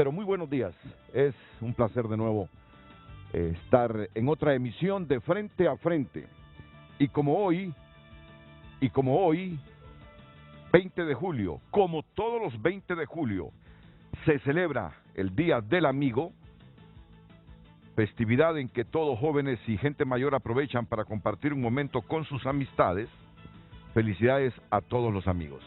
pero muy buenos días. Es un placer de nuevo estar en otra emisión de Frente a Frente. Y como hoy, 20 de julio, como todos los 20 de julio, se celebra el Día del Amigo, festividad en que todos jóvenes y gente mayor aprovechan para compartir un momento con sus amistades. Felicidades a todos los amigos.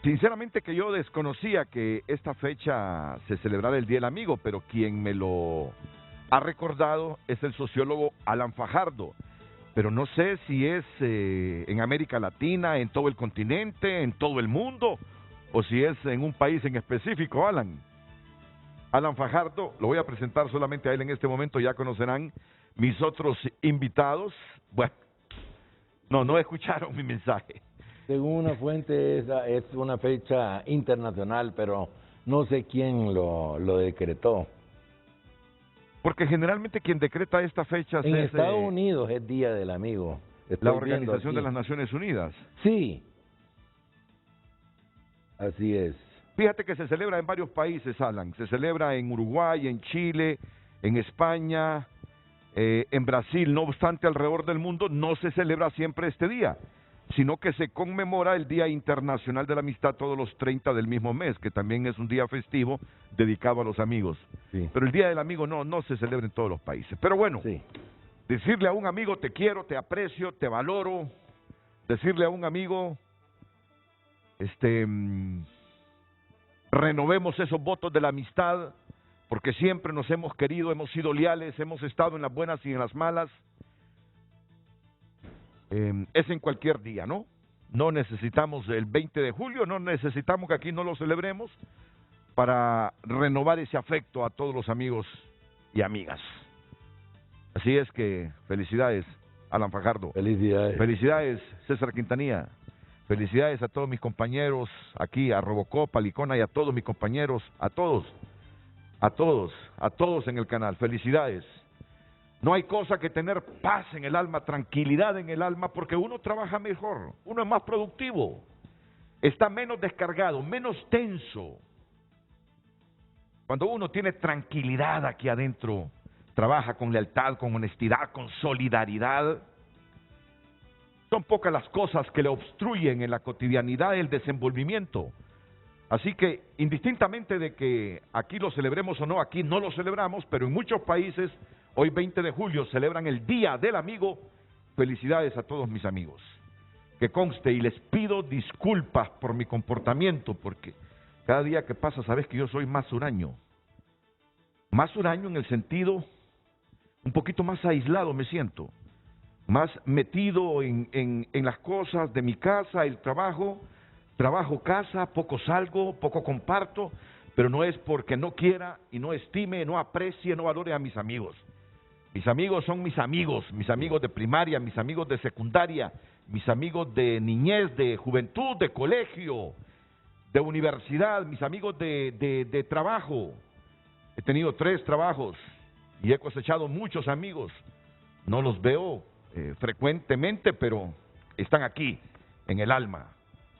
Sinceramente que yo desconocía que esta fecha se celebrara el Día del Amigo, pero quien me lo ha recordado es el sociólogo Alan Fajardo. Pero no sé si es en América Latina, en todo el continente, en todo el mundo, o si es en un país en específico, Alan. Alan Fajardo, lo voy a presentar solamente a él en este momento, ya conocerán mis otros invitados. Bueno, no escucharon mi mensaje. Según una fuente es una fecha internacional, pero no sé quién lo decretó. Porque generalmente quien decreta esta fecha En es Estados Unidos es Día del Amigo. la Organización de las Naciones Unidas. Sí, así es. Fíjate que se celebra en varios países, Alan. Se celebra en Uruguay, en Chile, en España, en Brasil. No obstante, alrededor del mundo no se celebra siempre este día, sino que se conmemora el Día Internacional de la Amistad todos los 30 del mismo mes, que también es un día festivo dedicado a los amigos. Sí. Pero el Día del Amigo no se celebra en todos los países. Pero bueno, Sí. decirle a un amigo te quiero, te aprecio, te valoro, decirle a un amigo, renovemos esos votos de la amistad, porque siempre nos hemos querido, hemos sido leales, hemos estado en las buenas y en las malas. Es en cualquier día, ¿no? No necesitamos el 20 de julio, no necesitamos que aquí no lo celebremos para renovar ese afecto a todos los amigos y amigas. Así es que felicidades, Alan Fajardo. Felicidades. Felicidades, César Quintanilla. Felicidades a todos mis compañeros aquí, a Robocop, a Licona y a todos mis compañeros, a todos en el canal. Felicidades. No hay cosa que tener paz en el alma, tranquilidad en el alma, porque uno trabaja mejor, uno es más productivo, está menos descargado, menos tenso. Cuando uno tiene tranquilidad aquí adentro, trabaja con lealtad, con honestidad, con solidaridad. Son pocas las cosas que le obstruyen en la cotidianidad el desenvolvimiento. Así que, indistintamente de que aquí lo celebremos o no, aquí no lo celebramos, pero en muchos países, hoy 20 de julio, celebran el Día del Amigo. Felicidades a todos mis amigos. Que conste, y les pido disculpas por mi comportamiento, porque cada día que pasa, sabes que yo soy más huraño. Más huraño en el sentido, un poquito más aislado me siento. Más metido en las cosas de mi casa, el trabajo, casa, poco salgo, poco comparto, pero no es porque no quiera y no estime, no aprecie, no valore a mis amigos. Mis amigos son mis amigos de primaria, mis amigos de secundaria, mis amigos de niñez, de juventud, de colegio, de universidad, mis amigos de trabajo. He tenido 3 trabajos y he cosechado muchos amigos. No los veo frecuentemente, pero están aquí, en el alma.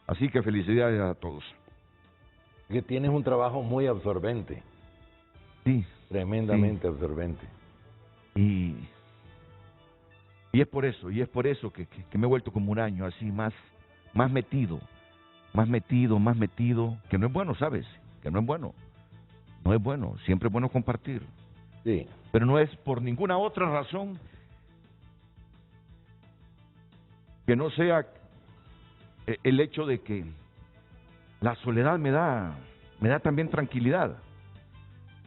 Así que felicidades a todos. Que tienes un trabajo muy absorbente. Sí. Tremendamente absorbente. Y es por eso, que me he vuelto como un año, así más metido, que no es bueno, ¿sabes? Que no es bueno. No es bueno, siempre es bueno compartir. Sí. Pero no es por ninguna otra razón que no sea el hecho de que la soledad me da también tranquilidad.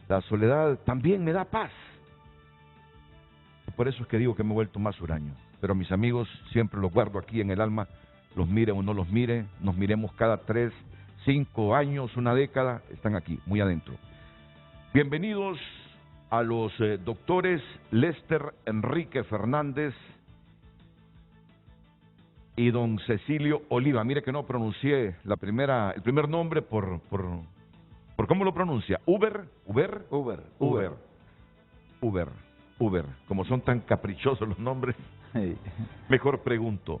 La soledad también me da paz. Por eso es que digo que me he vuelto más huraño. Pero mis amigos siempre los guardo aquí en el alma, los mire o no los mire, nos miremos cada 3, 5 años, una década, están aquí, muy adentro. Bienvenidos a los doctores Lester Enrique Fernández y don Cecilio Oliva. Mire que no pronuncié el primer nombre por ¿cómo lo pronuncia? Uber. Como son tan caprichosos los nombres, mejor pregunto.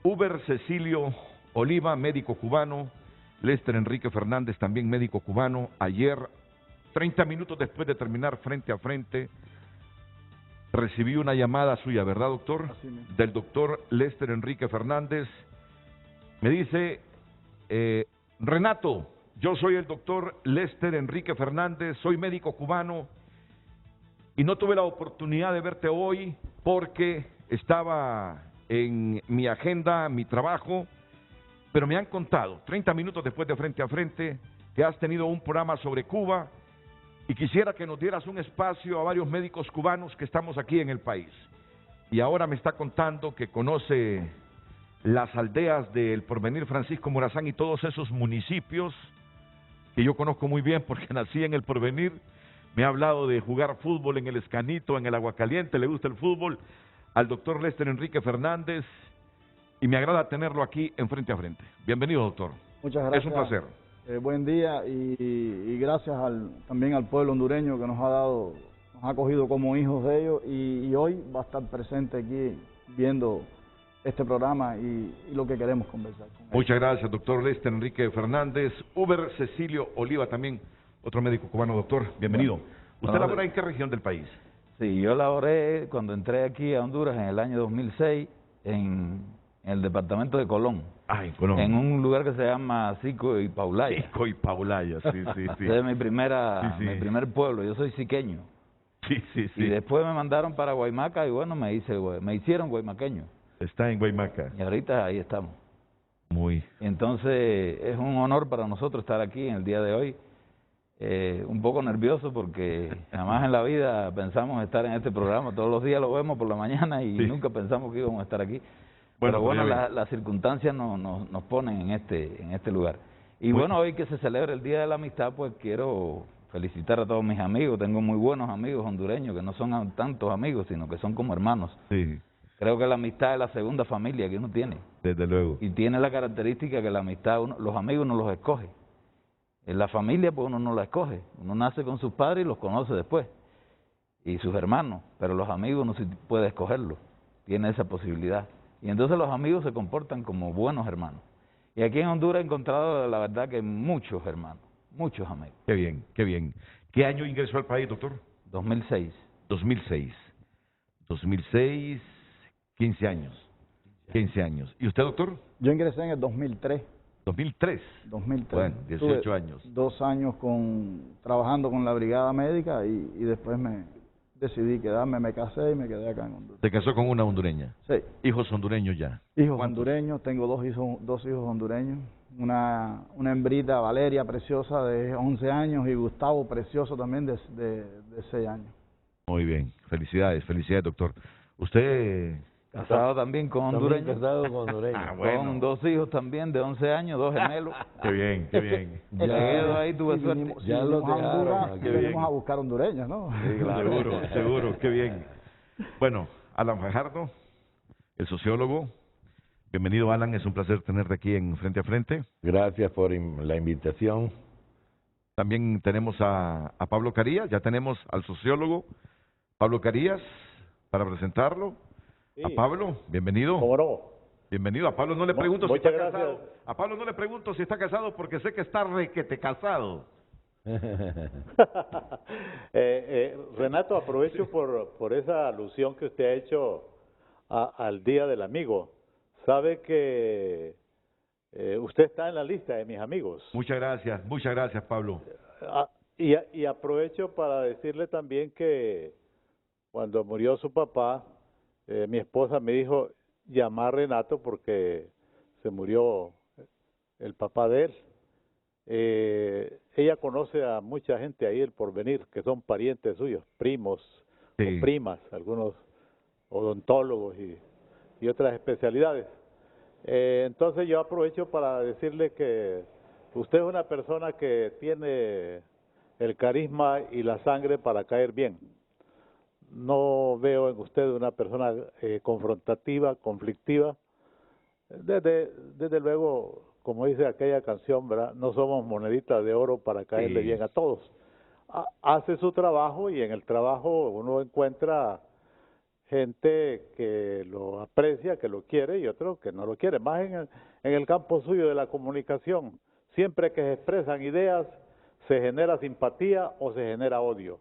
Uber Cecilio Oliva, médico cubano. Lester Enrique Fernández, también médico cubano. Ayer 30 minutos después de terminar frente a frente, recibí una llamada suya, ¿verdad, doctor? Así mismo. Del doctor Lester Enrique Fernández. Me dice, Renato, yo soy el doctor Lester Enrique Fernández, soy médico cubano y no tuve la oportunidad de verte hoy porque estaba en mi agenda, mi trabajo, pero me han contado, 30 minutos después de frente a frente, que has tenido un programa sobre Cuba y quisiera que nos dieras un espacio a varios médicos cubanos que estamos aquí en el país. Y ahora me está contando que conoce las aldeas del Porvenir, Francisco Morazán y todos esos municipios que yo conozco muy bien porque nací en el Porvenir. Me ha hablado de jugar fútbol en el Escanito, en el Aguacaliente, le gusta el fútbol, al doctor Lester Enrique Fernández, y me agrada tenerlo aquí en Frente a Frente. Bienvenido, doctor. Muchas gracias. Es un placer. Buen día y gracias también al pueblo hondureño que nos ha acogido como hijos de ellos y hoy va a estar presente aquí viendo este programa y lo que queremos conversar con ellos. Muchas gracias, doctor Lester Enrique Fernández. Uber Cecilio Oliva también, otro médico cubano, doctor. Bienvenido. ¿Usted labora en qué región del país? Sí, yo laboré cuando entré aquí a Honduras en el año 2006 en el departamento de Colón. Ah, en Colón. En un lugar que se llama Sico y Paulaya. Sico y Paulaya, sí, sí, sí. Ese es mi primer Sí. pueblo, yo soy siqueño. Sí, sí, sí. Y después me mandaron para Guaymaca y bueno, me hicieron guaymaqueño. Está en Guaymaca. Y ahorita ahí estamos. Muy. Entonces es un honor para nosotros estar aquí en el día de hoy. Un poco nervioso porque jamás en la vida pensamos estar en este programa. Todos los días lo vemos por la mañana y Sí. nunca pensamos que íbamos a estar aquí. Bueno, Pero bueno, pues las circunstancias nos ponen en este lugar. Y Muy- bueno, hoy que se celebra el Día de la Amistad, pues quiero felicitar a todos mis amigos. Tengo muy buenos amigos hondureños que no son tantos amigos, sino que son como hermanos. Sí, Creo que la amistad es la segunda familia que uno tiene. desde luego. Y tiene la característica que la amistad, los amigos no los escoge. En la familia, pues uno no la escoge. Uno nace con sus padres y los conoce después. Y sus hermanos. Pero los amigos no se puede escogerlos. Tiene esa posibilidad. Y entonces los amigos se comportan como buenos hermanos. Y aquí en Honduras he encontrado, la verdad, que muchos hermanos. Muchos amigos. Qué bien, qué bien. ¿Qué año ingresó al país, doctor? 2006. 2006. 2006, 15 años. 15 años. ¿Y usted, doctor? Yo ingresé en el 2003. 2003. 2003. Bueno, 18 Estuve años. 2 años trabajando con la brigada médica y después me decidí quedarme, me casé y me quedé acá en Honduras. Se casó con una hondureña. Sí, Hijos hondureños ya. hijos ¿Cuántos? hondureños, tengo dos hijos hondureños, una hembrita, Valeria, preciosa, de 11 años, y Gustavo, precioso también, de 6 años. Muy bien. Felicidades, felicidades, doctor. Usted... Casado también con hondureños. Casado con hondureño. Ah, bueno. Con 2 hijos también de 11 años, 2 gemelos. Qué bien, qué bien. Me quedo ahí, tuve Y suerte. vinimos- Ya y los vinimos a dejaron, Honduras, qué y bien. venimos a buscar hondureñas, ¿no? Seguro, seguro, qué bien. Bueno, Alan Fajardo, el sociólogo. Bienvenido, Alan, es un placer tenerte aquí en Frente a Frente. Gracias por la invitación. También tenemos a Pablo Carías, ya tenemos al sociólogo Pablo Carías para presentarlo. Sí. A Pablo, bienvenido. ¿Cómo no? Bienvenido. A Pablo no le Mu- pregunto si muchas está gracias. casado. A Pablo no le pregunto si está casado porque sé que está requete casado. Renato, aprovecho por esa alusión que usted ha hecho al Día del Amigo. Sabe que usted está en la lista de mis amigos. Muchas gracias, Pablo. Y aprovecho para decirle también que cuando murió su papá, mi esposa me dijo, llama a Renato porque se murió el papá de él. Ella conoce a mucha gente ahí del Porvenir, que son parientes suyos, primos Sí. o primas, algunos odontólogos y otras especialidades. Entonces yo aprovecho para decirle que usted es una persona que tiene el carisma y la sangre para caer bien. No veo en usted una persona confrontativa, conflictiva. Desde luego, como dice aquella canción, ¿verdad? No somos moneditas de oro para caerle Sí. bien a todos. Hace su trabajo y en el trabajo uno encuentra gente que lo aprecia, que lo quiere y otros que no lo quiere. Más en el campo suyo de la comunicación, siempre que se expresan ideas, se genera simpatía o se genera odio.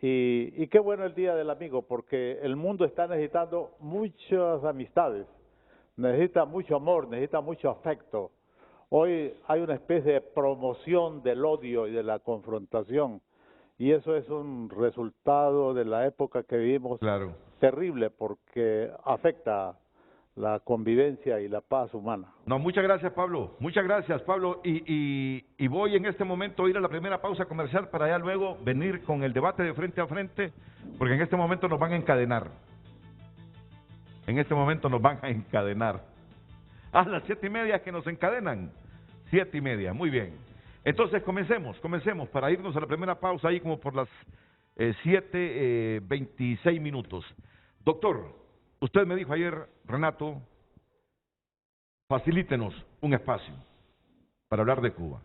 Y qué bueno el Día del Amigo, porque el mundo está necesitando muchas amistades, necesita mucho amor, necesita mucho afecto. Hoy hay una especie de promoción del odio y de la confrontación, y eso es un resultado de la época que vivimos Claro. terrible, porque afecta la convivencia y la paz humana. No, muchas gracias, Pablo. Muchas gracias, Pablo. Y voy en este momento a ir a la primera pausa comercial para ya luego venir con el debate de frente a frente, porque en este momento nos van a encadenar. En este momento nos van a encadenar. A las 7:30 es que nos encadenan. 7:30, muy bien. Entonces comencemos para irnos a la primera pausa ahí como por las 7:26 minutos. Doctor, usted me dijo ayer, Renato, facilítenos un espacio para hablar de Cuba.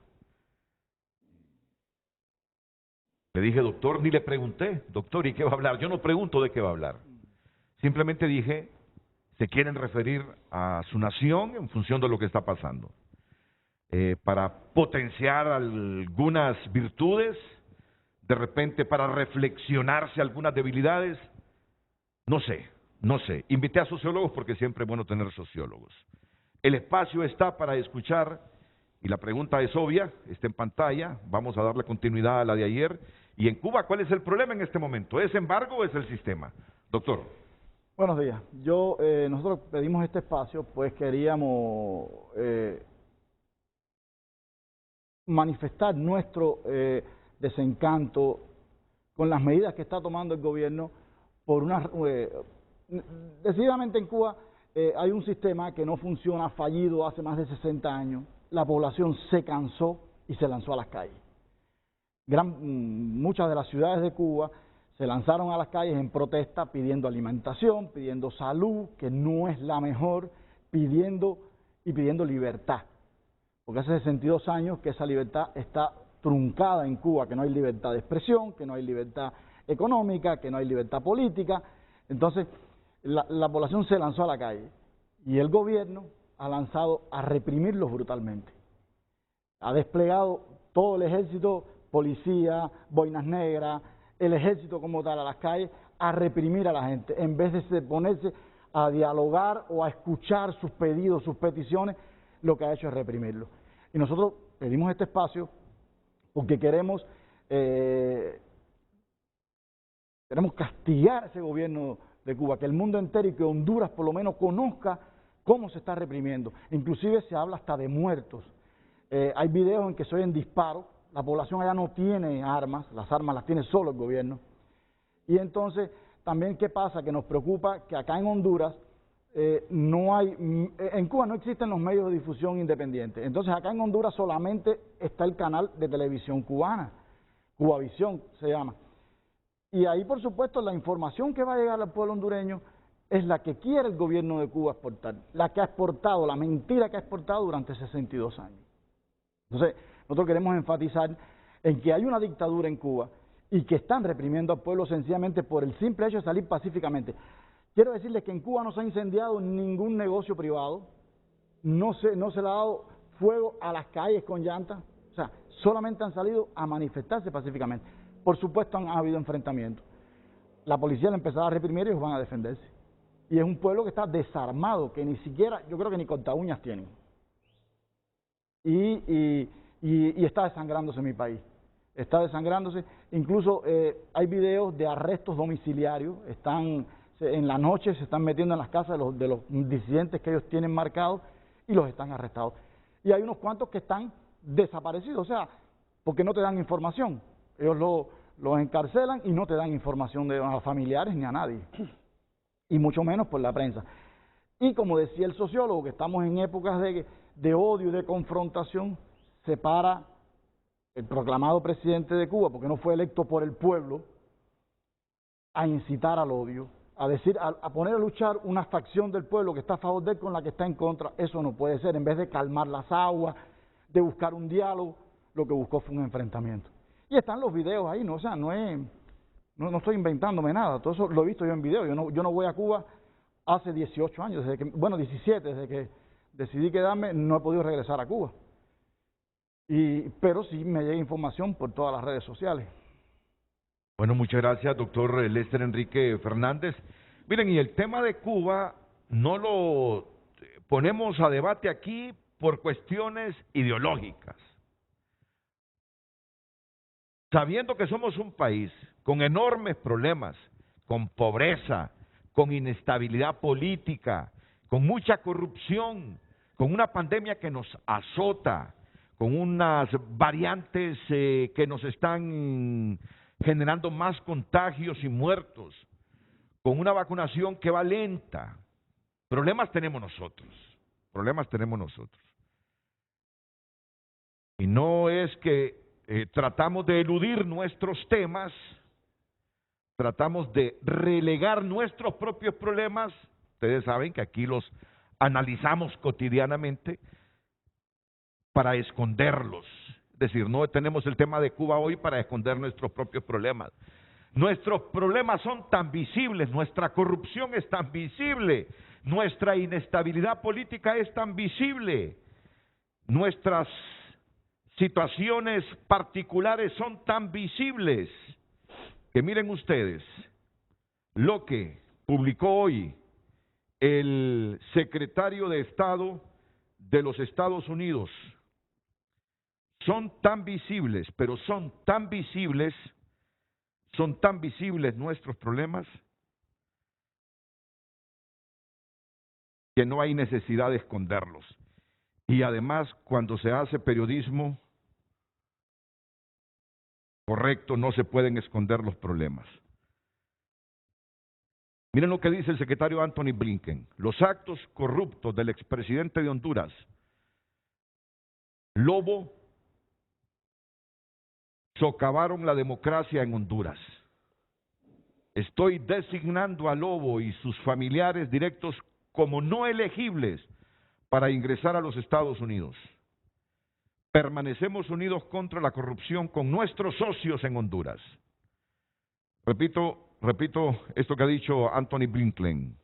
Le dije, doctor, ni le pregunté, doctor, ¿y qué va a hablar? Yo no pregunto de qué va a hablar. Simplemente dije, se quieren referir a su nación en función de lo que está pasando. Para potenciar algunas virtudes, de repente para reflexionarse algunas debilidades, no sé. Invité a sociólogos porque siempre es bueno tener sociólogos. El espacio está para escuchar, y la pregunta es obvia, está en pantalla, vamos a darle continuidad a la de ayer. Y en Cuba, ¿cuál es el problema en este momento? ¿Es embargo o es el sistema? Doctor. Buenos días. Nosotros pedimos este espacio, pues queríamos manifestar nuestro desencanto con las medidas que está tomando el gobierno por decididamente en Cuba hay un sistema que no funciona, fallido hace más de 60 años. La población se cansó y se lanzó a las calles. Muchas de las ciudades de Cuba se lanzaron a las calles en protesta pidiendo alimentación, pidiendo salud, que no es la mejor, pidiendo libertad. Porque hace 62 años que esa libertad está truncada en Cuba, que no hay libertad de expresión, que no hay libertad económica, que no hay libertad política. Entonces, la población se lanzó a la calle y el gobierno ha lanzado a reprimirlos brutalmente. Ha desplegado todo el ejército, policía, boinas negras, el ejército como tal a las calles, a reprimir a la gente, en vez de ponerse a dialogar o a escuchar sus pedidos, sus peticiones, lo que ha hecho es reprimirlo. Y nosotros pedimos este espacio porque queremos castigar a ese gobierno de Cuba, que el mundo entero y que Honduras por lo menos conozca cómo se está reprimiendo. Inclusive se habla hasta de muertos. Hay videos en que se oyen disparos, la población allá no tiene armas, las armas las tiene solo el gobierno. Y entonces, también ¿qué pasa? Que nos preocupa que acá en Honduras en Cuba no existen los medios de difusión independientes. Entonces acá en Honduras solamente está el canal de televisión cubana, Cubavisión se llama. Y ahí, por supuesto, la información que va a llegar al pueblo hondureño es la que quiere el gobierno de Cuba exportar, la que ha exportado, la mentira que ha exportado durante 62 años. Entonces, nosotros queremos enfatizar en que hay una dictadura en Cuba y que están reprimiendo al pueblo sencillamente por el simple hecho de salir pacíficamente. Quiero decirles que en Cuba no se ha incendiado ningún negocio privado, no se le ha dado fuego a las calles con llantas, o sea, solamente han salido a manifestarse pacíficamente. Por supuesto ha habido enfrentamientos. La policía le empezó a reprimir y ellos van a defenderse. Y es un pueblo que está desarmado, que ni siquiera, yo creo que ni corta uñas tienen. Y está desangrándose mi país. Está desangrándose. Incluso hay videos de arrestos domiciliarios. En la noche se están metiendo en las casas de los disidentes que ellos tienen marcados y los están arrestados. Y hay unos cuantos que están desaparecidos, o sea, porque no te dan información. Ellos los encarcelan y no te dan información a los familiares ni a nadie, y mucho menos por la prensa. Y como decía el sociólogo, que estamos en épocas de odio y de confrontación, se para el proclamado presidente de Cuba, porque no fue electo por el pueblo, a incitar al odio, a poner a luchar una facción del pueblo que está a favor de él con la que está en contra. Eso no puede ser. En vez de calmar las aguas, de buscar un diálogo, lo que buscó fue un enfrentamiento. Y están los videos ahí, ¿no? O sea, no estoy inventándome nada, todo eso lo he visto yo en video. Yo no voy a Cuba hace 18 años, 17, desde que decidí quedarme, no he podido regresar a Cuba. pero sí me llega información por todas las redes sociales. Bueno, muchas gracias, doctor Lester Enrique Fernández. Miren, y el tema de Cuba no lo ponemos a debate aquí por cuestiones ideológicas. Sabiendo que somos un país con enormes problemas, con pobreza, con inestabilidad política, con mucha corrupción, con una pandemia que nos azota, con unas variantes que nos están generando más contagios y muertos, con una vacunación que va lenta. Problemas tenemos nosotros, problemas tenemos nosotros. Y no es que tratamos de eludir nuestros temas, tratamos de relegar nuestros propios problemas. Ustedes saben que aquí los analizamos cotidianamente para esconderlos. Es decir, no tenemos el tema de Cuba hoy para esconder nuestros propios problemas. Nuestros problemas son tan visibles, nuestra corrupción es tan visible, nuestra inestabilidad política es tan visible, nuestras situaciones particulares son tan visibles que miren ustedes lo que publicó hoy el secretario de Estado de los Estados Unidos. Son tan visibles, pero son tan visibles nuestros problemas que no hay necesidad de esconderlos. Y además, cuando se hace periodismo correcto, no se pueden esconder los problemas. Miren lo que dice el secretario Anthony Blinken. Los actos corruptos del expresidente de Honduras, Lobo, socavaron la democracia en Honduras. Estoy designando a Lobo y sus familiares directos como no elegibles para ingresar a los Estados Unidos. Permanecemos unidos contra la corrupción con nuestros socios en Honduras. Repito esto que ha dicho Anthony Blinken.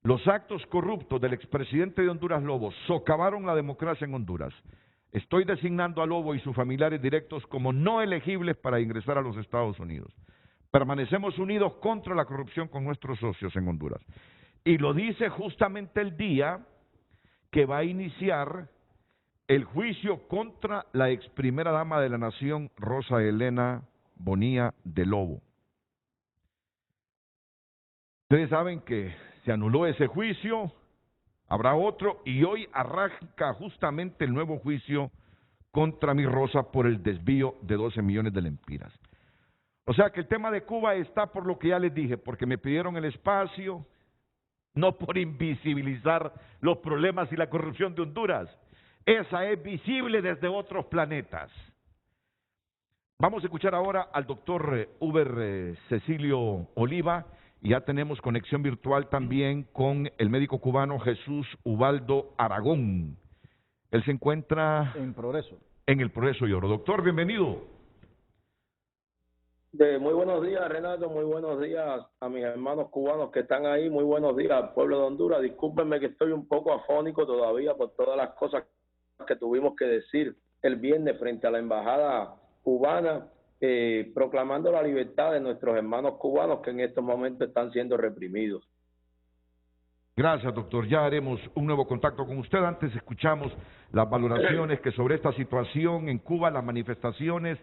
Los actos corruptos del expresidente de Honduras, Lobo, socavaron la democracia en Honduras. Estoy designando a Lobo y sus familiares directos como no elegibles para ingresar a los Estados Unidos. Permanecemos unidos contra la corrupción con nuestros socios en Honduras. Y lo dice justamente el día que va a iniciar el juicio contra la ex primera dama de la nación, Rosa Elena Bonilla de Lobo. Ustedes saben que se anuló ese juicio, habrá otro, y hoy arranca justamente el nuevo juicio contra mi Rosa por el desvío de 12 millones de lempiras. O sea que el tema de Cuba está por lo que ya les dije, porque me pidieron el espacio, no por invisibilizar los problemas y la corrupción de Honduras. Esa es visible desde otros planetas. Vamos a escuchar ahora al doctor Uber Cecilio Oliva, y ya tenemos conexión virtual también con el médico cubano Jesús Ubaldo Aragón. Él se encuentra En Progreso. en el Progreso y Oro. Doctor, bienvenido. Muy buenos días, Renato, muy buenos días a mis hermanos cubanos que están ahí, muy buenos días al pueblo de Honduras. Discúlpenme que estoy un poco afónico todavía por todas las cosas que tuvimos que decir el viernes frente a la embajada cubana, proclamando la libertad de nuestros hermanos cubanos que en estos momentos están siendo reprimidos. Gracias, doctor. Ya haremos un nuevo contacto con usted. Antes escuchamos las valoraciones que sobre esta situación en Cuba, las manifestaciones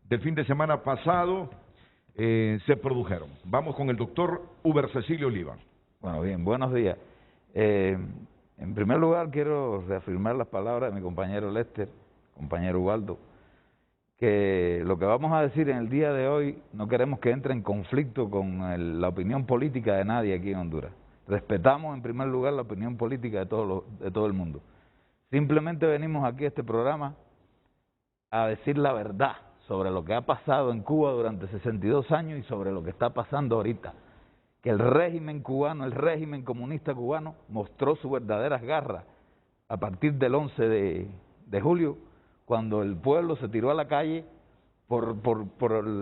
del fin de semana pasado se produjeron. Vamos con el doctor Uber Cecilio Oliva. Bueno, bien, buenos días. En primer lugar, quiero reafirmar las palabras de mi compañero Lester, compañero Ubaldo, que lo que vamos a decir en el día de hoy no queremos que entre en conflicto con la opinión política de nadie aquí en Honduras. Respetamos en primer lugar la opinión política de todo el mundo. Simplemente venimos aquí a este programa a decir la verdad sobre lo que ha pasado en Cuba durante 62 años y sobre lo que está pasando ahorita. Que el régimen cubano, el régimen comunista cubano, mostró sus verdaderas garras a partir del 11 de julio, cuando el pueblo se tiró a la calle por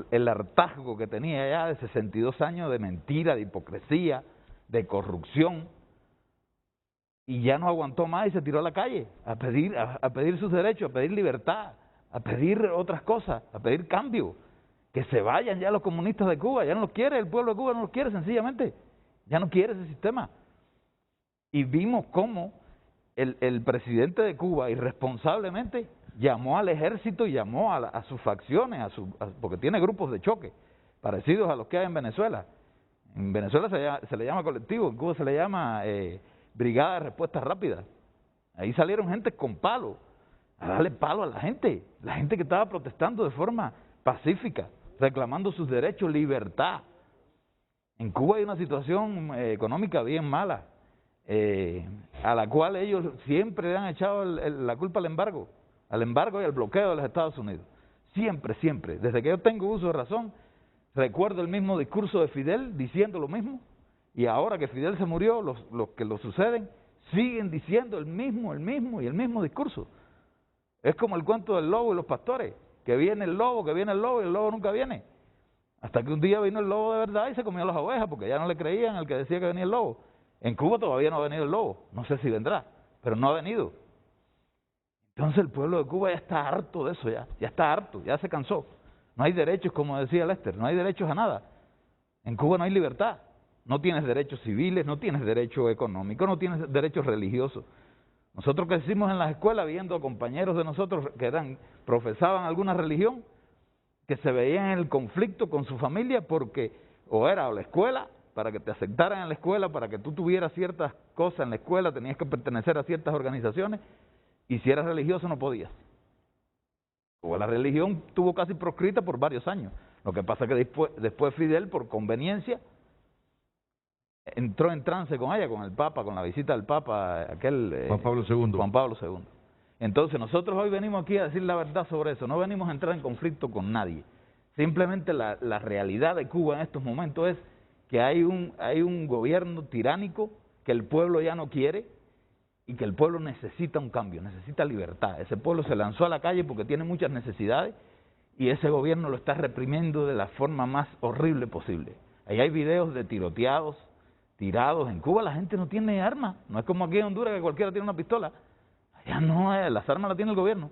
el hartazgo que tenía ya de 62 años de mentira, de hipocresía, de corrupción. y ya no aguantó más y se tiró a la calle a pedir sus derechos, a pedir libertad, a pedir otras cosas, a pedir cambio. Que se vayan ya los comunistas de Cuba, ya no los quiere, el pueblo de Cuba no los quiere sencillamente, ya no quiere ese sistema. Y vimos cómo el presidente de Cuba irresponsablemente llamó al ejército y llamó a sus facciones, porque tiene grupos de choque parecidos a los que hay en Venezuela. En Venezuela se le llama colectivo, en Cuba se le llama brigada de respuesta rápida. Ahí salieron gente con palo, a darle palo a la gente que estaba protestando de forma pacífica, reclamando sus derechos, libertad. En Cuba hay una situación económica bien mala, a la cual ellos siempre le han echado la culpa al embargo y al bloqueo de los Estados Unidos. Siempre, siempre. Desde que yo tengo uso de razón, recuerdo el mismo discurso de Fidel diciendo lo mismo, y ahora que Fidel se murió, los que lo suceden siguen diciendo el mismo discurso. Es como el cuento del lobo y los pastores, que viene el lobo y el lobo nunca viene. Hasta que un día vino el lobo de verdad y se comió las ovejas, porque ya no le creían al que decía que venía el lobo. En Cuba todavía no ha venido el lobo, no sé si vendrá, pero no ha venido. Entonces el pueblo de Cuba ya está harto de eso, ya está harto, ya se cansó. No hay derechos, como decía Lester, no hay derechos a nada. En Cuba no hay libertad, no tienes derechos civiles, no tienes derecho económico, no tienes derechos religiosos. Nosotros crecimos en las escuelas viendo a compañeros de nosotros que profesaban alguna religión, que se veían en el conflicto con su familia porque o era la escuela, para que te aceptaran en la escuela, para que tú tuvieras ciertas cosas en la escuela, tenías que pertenecer a ciertas organizaciones, y si eras religioso no podías. O la religión estuvo casi proscrita por varios años. Lo que pasa es que después Fidel, por conveniencia, entró en trance con ella, con el Papa, con la visita del Papa, Juan Pablo II. Juan Pablo II. Entonces nosotros hoy venimos aquí a decir la verdad sobre eso, no venimos a entrar en conflicto con nadie. Simplemente la realidad de Cuba en estos momentos es que hay un gobierno tiránico que el pueblo ya no quiere y que el pueblo necesita un cambio, necesita libertad. Ese pueblo se lanzó a la calle porque tiene muchas necesidades y ese gobierno lo está reprimiendo de la forma más horrible posible. Ahí hay videos de tiroteados, tirados. En Cuba la gente no tiene armas, no es como aquí en Honduras que cualquiera tiene una pistola. Allá no, las armas las tiene el gobierno.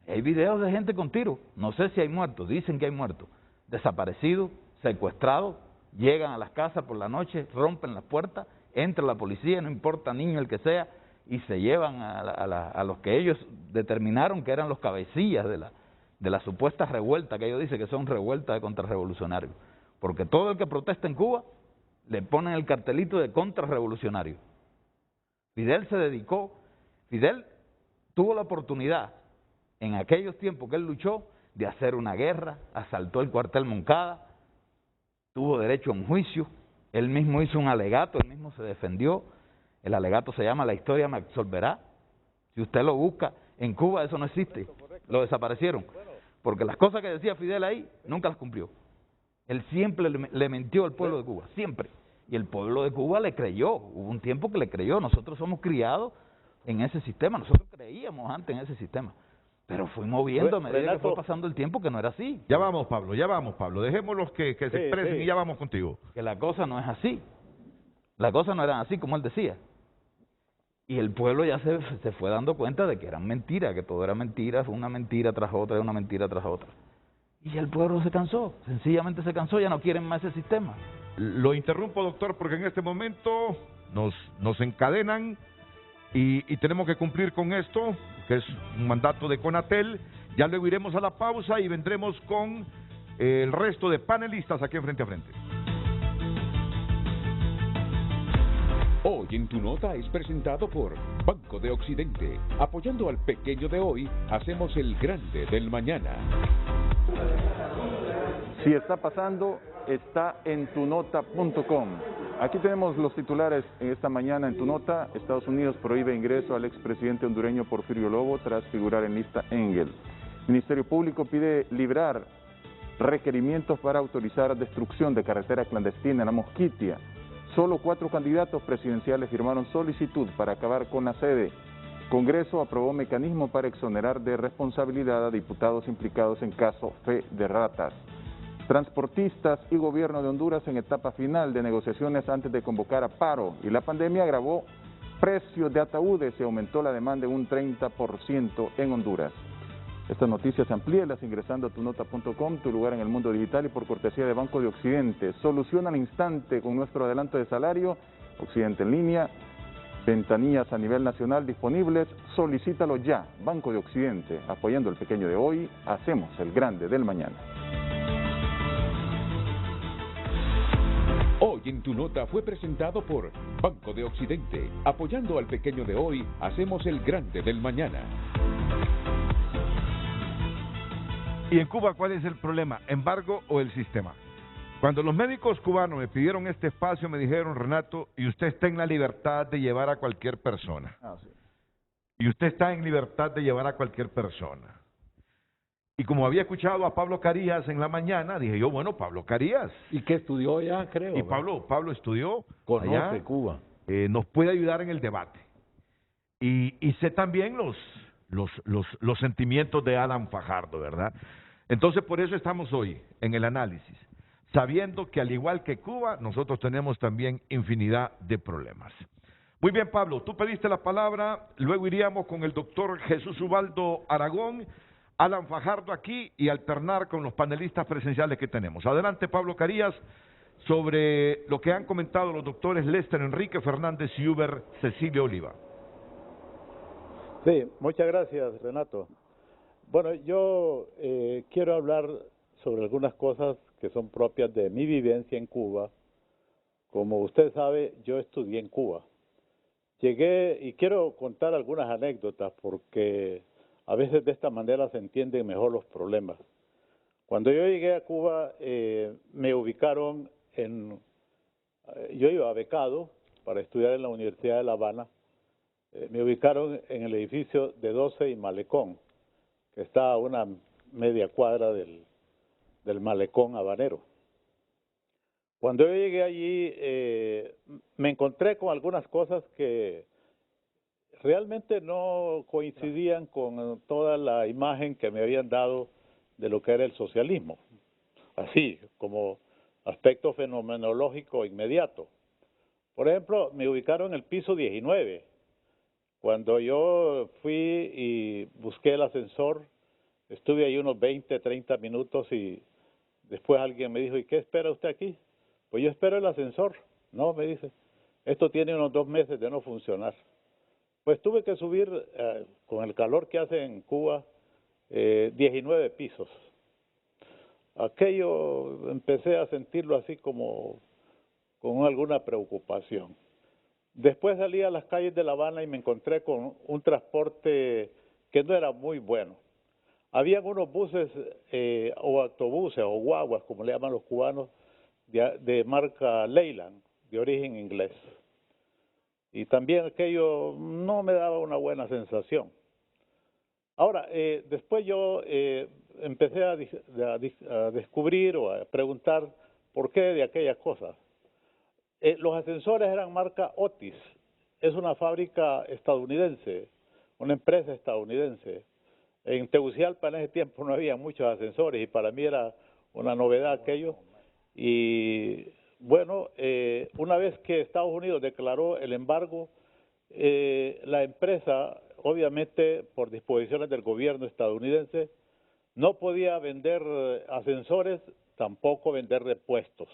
Hay videos de gente con tiros, no sé si hay muertos, dicen que hay muertos, desaparecidos, secuestrados, llegan a las casas por la noche, rompen las puertas, entra la policía, no importa niño el que sea, y se llevan a los que ellos determinaron que eran los cabecillas de la supuesta revuelta, que ellos dicen que son revueltas de contrarrevolucionarios. Porque todo el que protesta en Cuba le ponen el cartelito de contrarrevolucionario. Fidel tuvo la oportunidad, en aquellos tiempos que él luchó, de hacer una guerra, asaltó el cuartel Moncada, tuvo derecho a un juicio, él mismo hizo un alegato, él mismo se defendió, el alegato se llama La historia me absolverá. Si usted lo busca, en Cuba eso no existe, lo desaparecieron, porque las cosas que decía Fidel ahí, nunca las cumplió. Él siempre le mintió al pueblo de Cuba, siempre. Y el pueblo de Cuba le creyó, hubo un tiempo que le creyó, nosotros somos criados en ese sistema, nosotros creíamos antes en ese sistema, pero fuimos viendo a medida que fue pasando el tiempo que no era así. Ya vamos, Pablo, dejémoslos que se expresen y ya vamos contigo. Que la cosa no es así, la cosa no era así como él decía. Y el pueblo ya se fue dando cuenta de que eran mentiras, que todo era mentira, fue una mentira tras otra, una mentira tras otra. Y el pueblo se cansó, sencillamente se cansó, ya no quieren más ese sistema. Lo interrumpo, doctor, porque en este momento nos encadenan y tenemos que cumplir con esto, que es un mandato de Conatel. Ya luego iremos a la pausa y vendremos con el resto de panelistas aquí en Frente a Frente. Hoy en Tu Nota es presentado por Banco de Occidente. Apoyando al pequeño de hoy, hacemos el grande del mañana. Si está pasando, está en tunota.com. Aquí tenemos los titulares en esta mañana en Tu Nota. Estados Unidos prohíbe ingreso al expresidente hondureño Porfirio Lobo tras figurar en lista Engel. Ministerio Público pide librar requerimientos para autorizar destrucción de carretera clandestina en La Mosquitia. Solo 4 candidatos presidenciales firmaron solicitud para acabar con la sede. Congreso aprobó mecanismo para exonerar de responsabilidad a diputados implicados en caso Fe de Ratas. Transportistas y gobierno de Honduras en etapa final de negociaciones antes de convocar a paro, y la pandemia agravó precios de ataúdes, se aumentó la demanda en un 30% en Honduras. Estas noticias amplíalas ingresando a tunota.com, tu lugar en el mundo digital, y por cortesía de Banco de Occidente. Soluciona al instante con nuestro adelanto de salario. Occidente en línea, ventanillas a nivel nacional disponibles, solicítalo ya. Banco de Occidente, apoyando el pequeño de hoy, hacemos el grande del mañana. Hoy en Tu Nota fue presentado por Banco de Occidente. Apoyando al pequeño de hoy, hacemos el grande del mañana. ¿Y en Cuba cuál es el problema? ¿Embargo o el sistema? Cuando los médicos cubanos me pidieron este espacio, me dijeron, Renato, y usted está en la libertad de llevar a cualquier persona. Sí. Y usted está en libertad de llevar a cualquier persona. Y como había escuchado a Pablo Carías en la mañana, dije yo, bueno, Pablo Carías. Y que estudió ya, creo. Y Pablo estudió. Conoce allá, Cuba. nos puede ayudar en el debate. Y sé también los sentimientos de Alan Fajardo, ¿verdad? Entonces, por eso estamos hoy en el análisis, sabiendo que al igual que Cuba, nosotros tenemos también infinidad de problemas. Muy bien, Pablo, tú pediste la palabra, luego iríamos con el doctor Jesús Ubaldo Aragón, Alan Fajardo aquí y alternar con los panelistas presenciales que tenemos. Adelante, Pablo Carías, sobre lo que han comentado los doctores Lester Enrique Fernández y Uber Cecilio Oliva. Sí, muchas gracias, Renato. Bueno, yo quiero hablar sobre algunas cosas que son propias de mi vivencia en Cuba. Como usted sabe, yo estudié en Cuba. Llegué, y quiero contar algunas anécdotas porque a veces de esta manera se entienden mejor los problemas. Cuando yo llegué a Cuba, me ubicaron yo iba becado para estudiar en la Universidad de La Habana. Me ubicaron en el edificio de 12 y Malecón, que está a una media cuadra del Malecón habanero. Cuando yo llegué allí, me encontré con algunas cosas que realmente no coincidían con toda la imagen que me habían dado de lo que era el socialismo, así como aspecto fenomenológico inmediato. Por ejemplo, me ubicaron en el piso 19. Cuando yo fui y busqué el ascensor, estuve ahí unos 20, 30 minutos y después alguien me dijo, ¿y qué espera usted aquí? Pues yo espero el ascensor. No, me dice, esto tiene unos 2 meses de no funcionar. Pues tuve que subir, con el calor que hace en Cuba, 19 pisos. Aquello empecé a sentirlo así como con alguna preocupación. Después salí a las calles de La Habana y me encontré con un transporte que no era muy bueno. Habían unos buses o autobuses o guaguas, como le llaman los cubanos, de marca Leyland, de origen inglés. Y también aquello no me daba una buena sensación. Ahora, después yo empecé a descubrir o a preguntar por qué de aquellas cosas. Los ascensores eran marca Otis, es una fábrica estadounidense, una empresa estadounidense. En Tegucigalpa en ese tiempo no había muchos ascensores y para mí era una novedad aquello. Y bueno, una vez que Estados Unidos declaró el embargo, la empresa, obviamente por disposiciones del gobierno estadounidense, no podía vender ascensores, tampoco vender repuestos.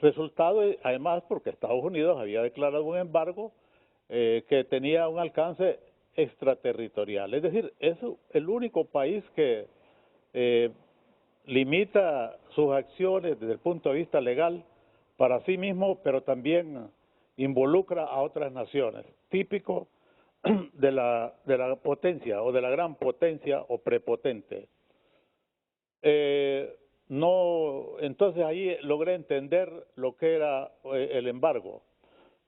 Resultado, además, porque Estados Unidos había declarado un embargo que tenía un alcance extraterritorial. Es decir, es el único país que limita sus acciones desde el punto de vista legal para sí mismo, pero también involucra a otras naciones, típico de la potencia o de la gran potencia o prepotente. Entonces ahí logré entender lo que era el embargo,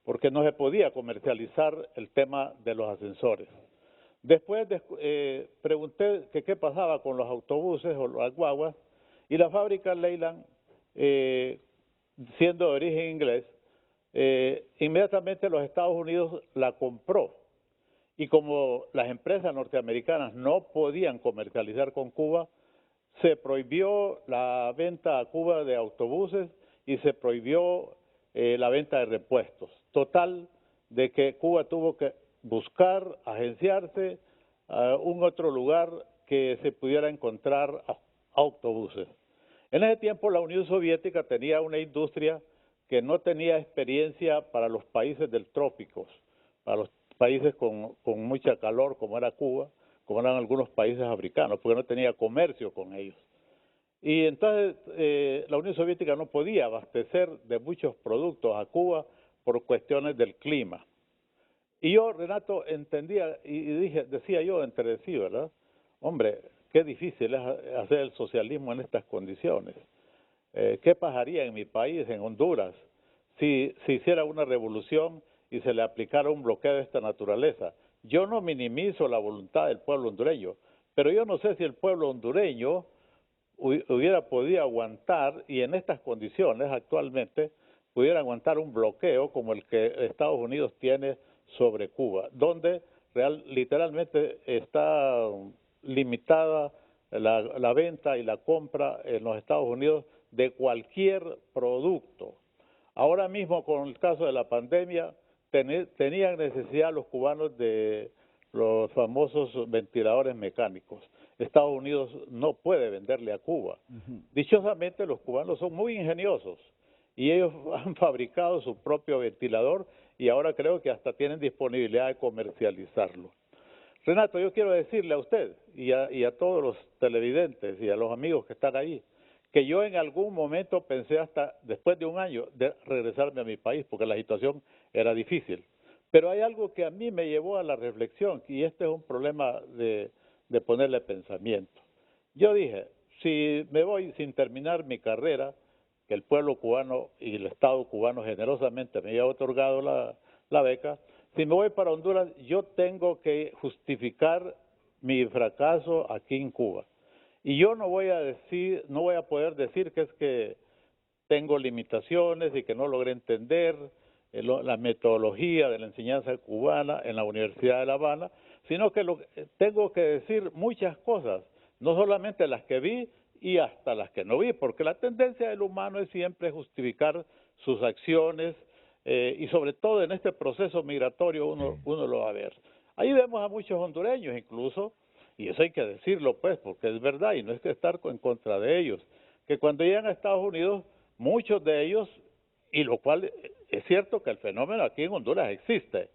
porque no se podía comercializar el tema de los ascensores. Después pregunté que qué pasaba con los autobuses o las guaguas, y la fábrica Leyland, siendo de origen inglés, inmediatamente los Estados Unidos la compró. Y como las empresas norteamericanas no podían comercializar con Cuba, se prohibió la venta a Cuba de autobuses y se prohibió la venta de repuestos. Total, de que Cuba tuvo que buscar, agenciarse a un otro lugar que se pudiera encontrar autobuses. En ese tiempo la Unión Soviética tenía una industria que no tenía experiencia para los países del trópicos, para los países con mucha calor como era Cuba, como eran algunos países africanos, porque no tenía comercio con ellos. Y entonces la Unión Soviética no podía abastecer de muchos productos a Cuba por cuestiones del clima. Y yo, Renato, entendía y decía yo entre sí, ¿verdad? Hombre, qué difícil es hacer el socialismo en estas condiciones. ¿Qué pasaría en mi país, en Honduras, si se hiciera una revolución y se le aplicara un bloqueo de esta naturaleza? Yo no minimizo la voluntad del pueblo hondureño, pero yo no sé si el pueblo hondureño hubiera podido aguantar, y en estas condiciones actualmente, pudiera aguantar un bloqueo como el que Estados Unidos tiene sobre Cuba, donde literalmente está limitada la venta y la compra en los Estados Unidos de cualquier producto. Ahora mismo, con el caso de la pandemia, tenían necesidad los cubanos de los famosos ventiladores mecánicos. Estados Unidos no puede venderle a Cuba. Dichosamente, los cubanos son muy ingeniosos y ellos han fabricado su propio ventilador y ahora creo que hasta tienen disponibilidad de comercializarlo. Renato, yo quiero decirle a usted y a todos los televidentes y a los amigos que están ahí, que yo en algún momento pensé hasta después de un año de regresarme a mi país porque la situación era difícil. Pero hay algo que a mí me llevó a la reflexión y este es un problema de ponerle pensamiento. Yo dije, si me voy sin terminar mi carrera, que el pueblo cubano y el Estado cubano generosamente me había otorgado la beca, si me voy para Honduras, yo tengo que justificar mi fracaso aquí en Cuba. Y yo no voy a poder decir que es que tengo limitaciones y que no logré entender la metodología de la enseñanza cubana en la Universidad de La Habana, sino que tengo que decir muchas cosas, no solamente las que vi y hasta las que no vi, porque la tendencia del humano es siempre justificar sus acciones y sobre todo en este proceso migratorio uno lo va a ver. Ahí vemos a muchos hondureños incluso, y eso hay que decirlo pues, porque es verdad y no es que estar en contra de ellos, que cuando llegan a Estados Unidos, muchos de ellos, y lo cual es cierto que el fenómeno aquí en Honduras existe,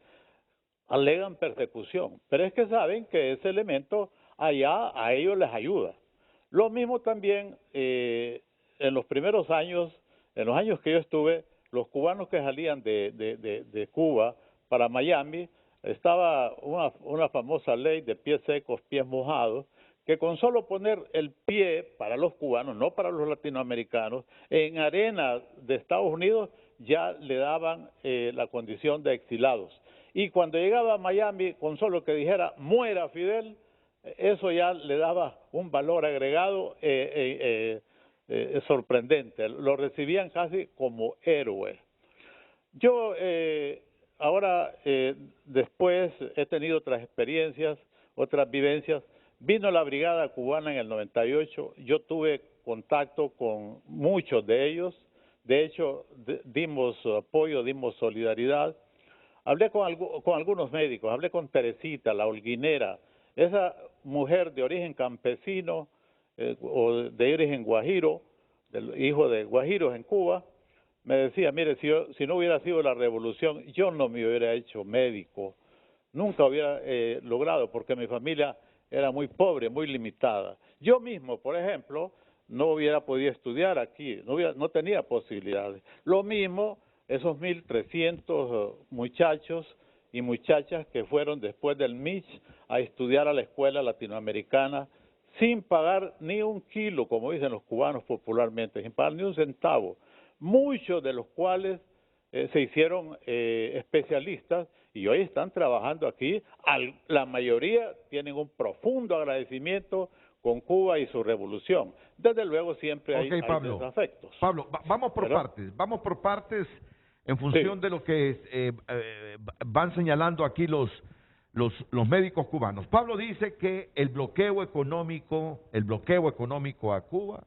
alegan persecución, pero es que saben que ese elemento allá a ellos les ayuda. Lo mismo también en los primeros años, en los años que yo estuve, los cubanos que salían de Cuba para Miami, estaba una famosa ley de pies secos, pies mojados, que con solo poner el pie para los cubanos, no para los latinoamericanos, en arena de Estados Unidos ya le daban la condición de exilados. Y cuando llegaba a Miami, con solo que dijera muera Fidel, eso ya le daba un valor agregado sorprendente. Lo recibían casi como héroe. Yo ahora, después he tenido otras experiencias, otras vivencias. Vino la Brigada Cubana en el 98, yo tuve contacto con muchos de ellos, de hecho dimos apoyo, dimos solidaridad. Hablé con algunos médicos, hablé con Teresita, la holguinera, esa mujer de origen campesino o de origen guajiro, hijo de guajiros en Cuba, me decía, mire, si no hubiera sido la revolución, yo no me hubiera hecho médico, nunca hubiera logrado, porque mi familia era muy pobre, muy limitada. Yo mismo, por ejemplo, no hubiera podido estudiar aquí, no tenía posibilidades. Lo mismo esos 1.300 muchachos y muchachas que fueron después del MICH a estudiar a la escuela latinoamericana sin pagar ni un kilo, como dicen los cubanos popularmente, sin pagar ni un centavo. Muchos de los cuales se hicieron especialistas y hoy están trabajando aquí. La mayoría tienen un profundo agradecimiento con Cuba y su revolución. Desde luego siempre hay desafectos. Pablo, vamos por partes en función de lo que van señalando aquí los médicos cubanos. Pablo dice que el bloqueo económico a Cuba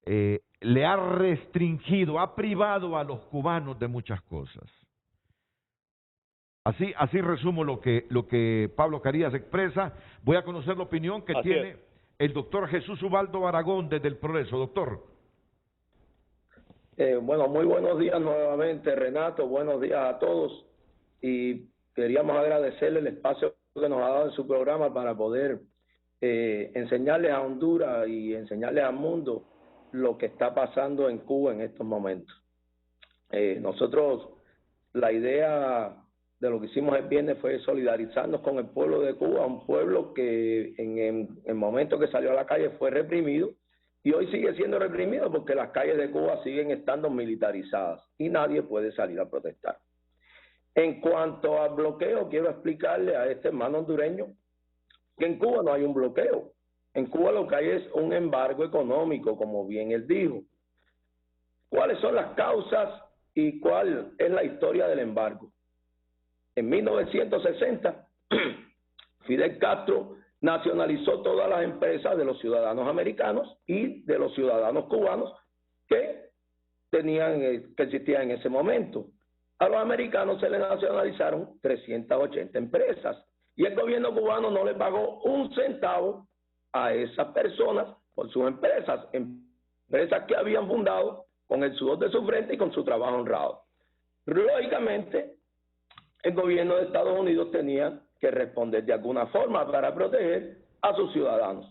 le ha restringido, ha privado a los cubanos de muchas cosas. Así resumo lo que Pablo Carías expresa. Voy a conocer la opinión que tiene el doctor Jesús Ubaldo Aragón desde el Progreso. Doctor. Bueno, muy buenos días nuevamente, Renato. Buenos días a todos. Y queríamos agradecerle el espacio que nos ha dado en su programa para poder enseñarles a Honduras y enseñarles al mundo lo que está pasando en Cuba en estos momentos. Nosotros, la idea de lo que hicimos el viernes fue solidarizarnos con el pueblo de Cuba, un pueblo que en el momento que salió a la calle fue reprimido y hoy sigue siendo reprimido porque las calles de Cuba siguen estando militarizadas y nadie puede salir a protestar. En cuanto al bloqueo, quiero explicarle a este hermano hondureño que en Cuba no hay un bloqueo. En Cuba lo que hay es un embargo económico, como bien él dijo. ¿Cuáles son las causas y cuál es la historia del embargo? En 1960, Fidel Castro nacionalizó todas las empresas de los ciudadanos americanos y de los ciudadanos cubanos que existían en ese momento. A los americanos se les nacionalizaron 380 empresas y el gobierno cubano no le pagó un centavo a esas personas por sus empresas que habían fundado con el sudor de su frente y con su trabajo honrado. Lógicamente, el gobierno de Estados Unidos tenía que responder de alguna forma para proteger a sus ciudadanos.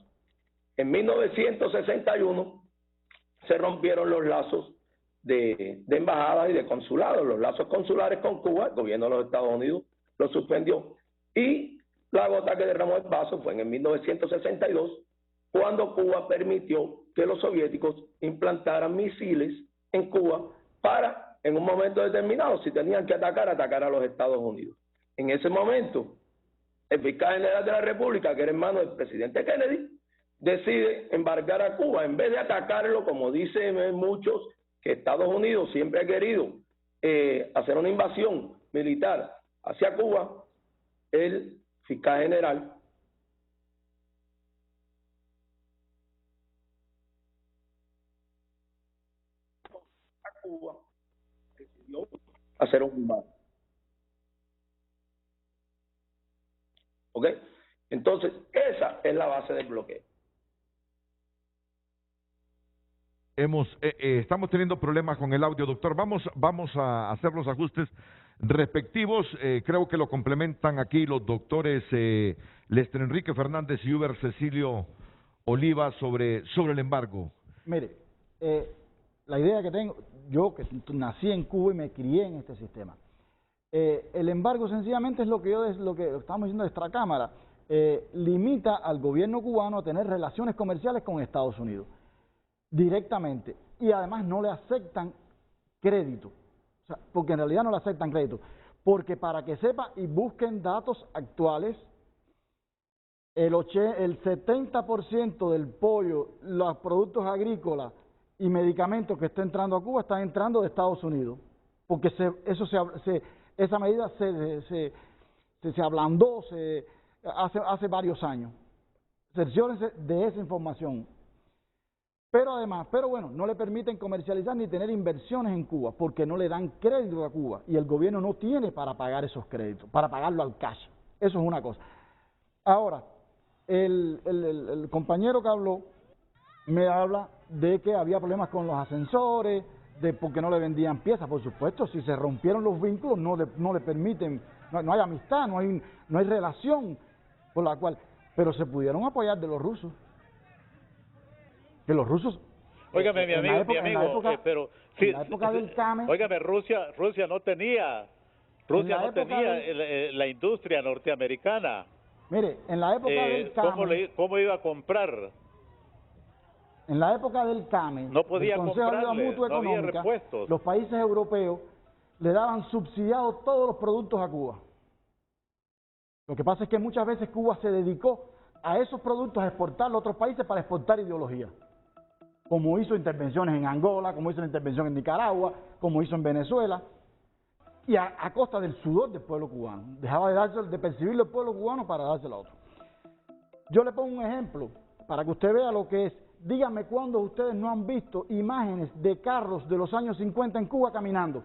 En 1961 se rompieron los lazos de embajadas y de consulados, los lazos consulares con Cuba. El gobierno de los Estados Unidos los suspendió y la gota que derramó el vaso fue en 1962 cuando Cuba permitió que los soviéticos implantaran misiles en Cuba para, en un momento determinado, si tenían que atacar a los Estados Unidos. En ese momento, el fiscal general de la República, que era hermano del presidente Kennedy, decide embargar a Cuba. En vez de atacarlo, como dicen muchos, que Estados Unidos siempre ha querido hacer una invasión militar hacia Cuba, el fiscal general a Cuba decidió hacer un embargo. ¿Ok? Entonces, esa es la base del bloqueo. Estamos teniendo problemas con el audio, doctor. Vamos a hacer los ajustes respectivos. Creo que lo complementan aquí los doctores Lester Enrique Fernández y Uber Cecilio Oliva sobre el embargo. Mire, la idea que tengo, yo que nací en Cuba y me crié en este sistema, el embargo sencillamente es lo que estamos diciendo de esta cámara, limita al gobierno cubano a tener relaciones comerciales con Estados Unidos directamente y además no le aceptan crédito, o sea, porque en realidad no le aceptan crédito, porque para que sepa y busquen datos actuales, el 70% del pollo, los productos agrícolas y medicamentos que está entrando a Cuba están entrando de Estados Unidos, porque esa medida se ablandó hace varios años. Cerciórense de esa información. Pero bueno, no le permiten comercializar ni tener inversiones en Cuba porque no le dan crédito a Cuba y el gobierno no tiene para pagar esos créditos, para pagarlo al cash. Eso es una cosa. Ahora, el compañero que habló me habla de que había problemas con los ascensores, de porque no le vendían piezas. Por supuesto, si se rompieron los vínculos no le permiten, no hay amistad, no hay relación por la cual, pero se pudieron apoyar de los rusos. Que los rusos, óigame, mi amigo, pero sí, en la época del CAME, óigame, Rusia no tenía la industria norteamericana. Mire, en la época del CAME, ¿cómo iba a comprar? En la época del CAME, no podía el Consejo de Ayuda Mutua no había Económica, repuestos. Los países europeos le daban subsidiados todos los productos a Cuba. Lo que pasa es que muchas veces Cuba se dedicó a esos productos a exportarlos a otros países para exportar ideología. Como hizo intervenciones en Angola, como hizo la intervención en Nicaragua, como hizo en Venezuela, y a costa del sudor del pueblo cubano. Dejaba de percibirlo el pueblo cubano para dárselo a otro. Yo le pongo un ejemplo para que usted vea lo que es díganme cuándo ustedes no han visto imágenes de carros de los años 50 en Cuba caminando.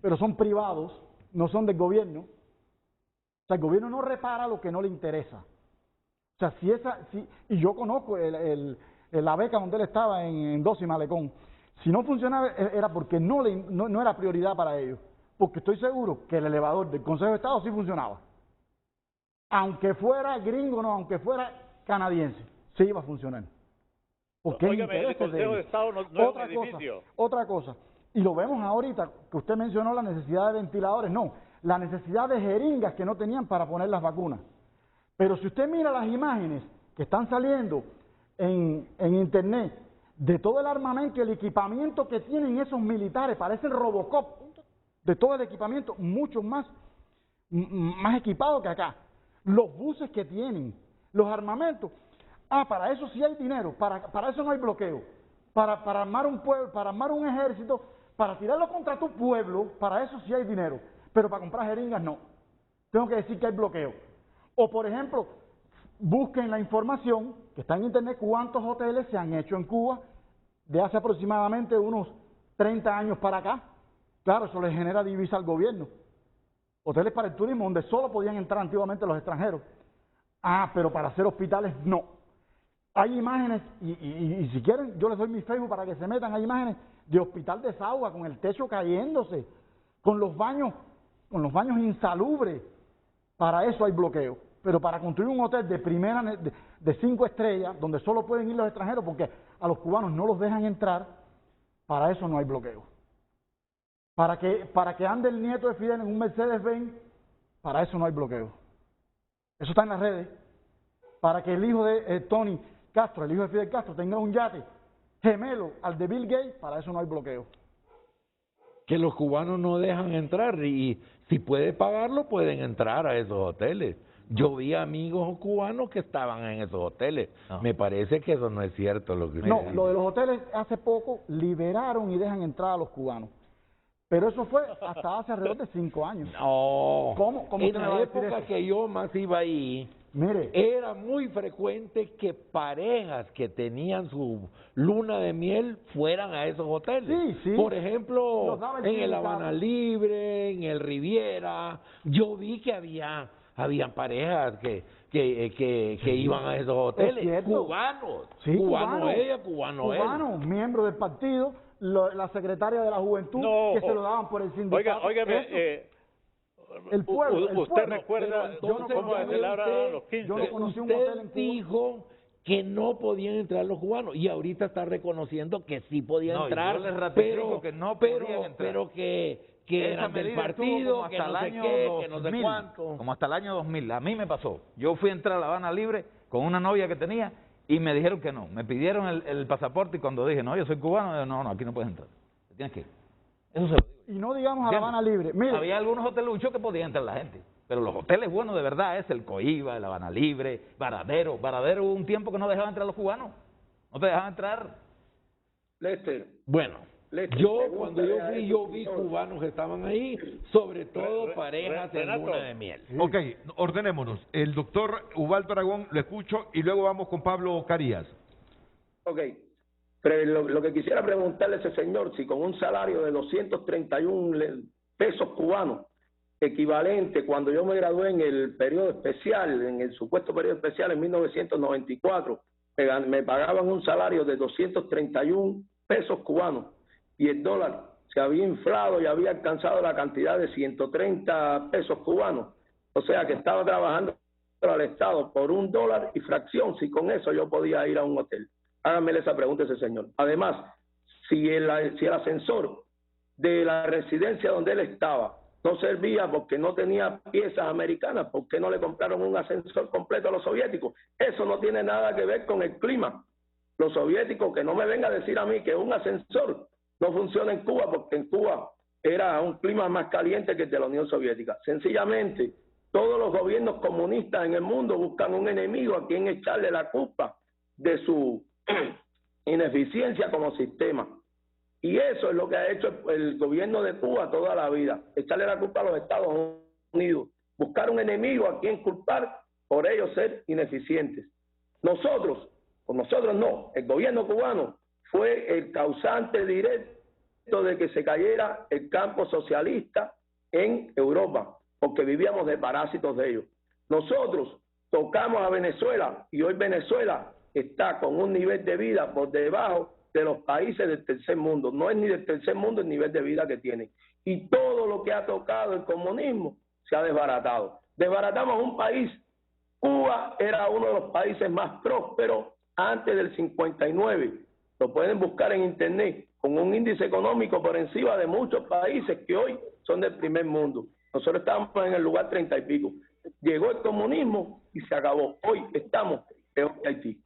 Pero son privados, no son del gobierno. O sea, el gobierno no repara lo que no le interesa. O sea, y yo conozco la beca donde él estaba en Doce y Malecón. Si no funcionaba era porque no era prioridad para ellos. Porque estoy seguro que el elevador del Consejo de Estado sí funcionaba. Aunque fuera gringo, no, aunque fuera canadiense, sí iba a funcionar. Porque Óigame, el Consejo de Estado no es un edificio. Otra cosa, y lo vemos ahorita, que usted mencionó la necesidad de ventiladores, no, la necesidad de jeringas que no tenían para poner las vacunas. Pero si usted mira las imágenes que están saliendo en internet, de todo el armamento y el equipamiento que tienen esos militares, parece el Robocop, de todo el equipamiento, mucho más equipado que acá. Los buses que tienen, los armamentos. Para eso sí hay dinero, para eso no hay bloqueo. Para armar un pueblo, para armar un ejército, para tirarlo contra tu pueblo, para eso sí hay dinero. Pero para comprar jeringas no. Tengo que decir que hay bloqueo. O por ejemplo, busquen la información que está en internet, cuántos hoteles se han hecho en Cuba de hace aproximadamente unos 30 años para acá. Claro, eso le genera divisa al gobierno. Hoteles para el turismo donde solo podían entrar antiguamente los extranjeros. Pero para hacer hospitales no. Hay imágenes, y si quieren, yo les doy mi Facebook para que se metan, hay imágenes de hospital de Sagua con el techo cayéndose, con los baños insalubres. Para eso hay bloqueo. Pero para construir un hotel de primera, de 5 estrellas, donde solo pueden ir los extranjeros, porque a los cubanos no los dejan entrar, para eso no hay bloqueo. Para que ande el nieto de Fidel en un Mercedes-Benz, para eso no hay bloqueo. Eso está en las redes. Para que el hijo de Tony Castro, el hijo de Fidel Castro, tenga un yate gemelo al de Bill Gates, para eso no hay bloqueo. Que los cubanos no dejan entrar y si puede pagarlo pueden entrar a esos hoteles. Yo vi amigos cubanos que estaban en esos hoteles. No. Me parece que eso no es cierto lo que usted dice. Lo de los hoteles hace poco liberaron y dejan entrar a los cubanos. Pero eso fue hasta hace alrededor de 5 años. No. ¿Cómo en la época que yo más iba ahí, mire, era muy frecuente que parejas que tenían su luna de miel fueran a esos hoteles. Sí. Por ejemplo, en el Habana Libre, en el Riviera, yo vi que habían parejas que iban a esos hoteles, cubanos, sí, cubano ella, cubano él. Cubanos, miembros del partido, la secretaria de la juventud, que se lo daban por el sindicato. Óigame, el pueblo, usted recuerda cómo se celebraron los 15. Yo no conocí un hotel en Cuba. Dijo que no podían entrar los cubanos y ahorita está reconociendo que sí podían entrar, yo les ratifico que no podían entrar. Pero que eran del partido, que no sé qué, que no sé cuánto. Como hasta el año 2000. A mí me pasó. Yo fui a entrar a La Habana Libre con una novia que tenía y me dijeron que no. Me pidieron el pasaporte y cuando dije, no, yo soy cubano, yo, no, aquí no puedes entrar. Tienes que ir. Eso se lo digo. Y no digamos a La Habana Libre. Mire, había algunos hoteluchos que podía entrar la gente. Pero los hoteles buenos de verdad es el Coiba, el Habana Libre, Varadero. Varadero hubo un tiempo que no dejaban entrar a los cubanos. No te dejaban entrar. Lester. Bueno, cuando yo vi cubanos que estaban ahí, sobre todo parejas en luna de miel. Ok, ordenémonos. El doctor Ubaldo Aragón lo escucho y luego vamos con Pablo Carías. Ok, pero lo que quisiera preguntarle a ese señor, si con un salario de 231 pesos cubanos, equivalente cuando yo me gradué en el periodo especial, en el supuesto periodo especial en 1994, me pagaban un salario de 231 pesos cubanos y el dólar se había inflado y había alcanzado la cantidad de 130 pesos cubanos. O sea que estaba trabajando al Estado por $1 y fracción, si con eso yo podía ir a un hotel. Háganmele esa pregunta a ese señor. Además, si el ascensor de la residencia donde él estaba no servía porque no tenía piezas americanas, ¿por qué no le compraron un ascensor completo a los soviéticos? Eso no tiene nada que ver con el clima. Los soviéticos, que no me venga a decir a mí que un ascensor no funciona en Cuba, porque en Cuba era un clima más caliente que el de la Unión Soviética. Sencillamente, todos los gobiernos comunistas en el mundo buscan un enemigo a quien echarle la culpa de su ineficiencia como sistema. Y eso es lo que ha hecho el gobierno de Cuba toda la vida, echarle la culpa a los Estados Unidos, buscar un enemigo a quien culpar por ellos ser ineficientes. Nosotros Con nosotros no, el gobierno cubano fue el causante directo de que se cayera el campo socialista en Europa, porque vivíamos de parásitos de ellos. Nosotros tocamos a Venezuela y hoy Venezuela está con un nivel de vida por debajo de los países del tercer mundo. No es ni del tercer mundo el nivel de vida que tienen. Y todo lo que ha tocado el comunismo se ha desbaratado. Desbaratamos un país. Cuba era uno de los países más prósperos antes del 59. Lo pueden buscar en internet, con un índice económico por encima de muchos países que hoy son del primer mundo. Nosotros estábamos en el lugar 30 y pico. Llegó el comunismo y se acabó. Hoy estamos peor que Haití.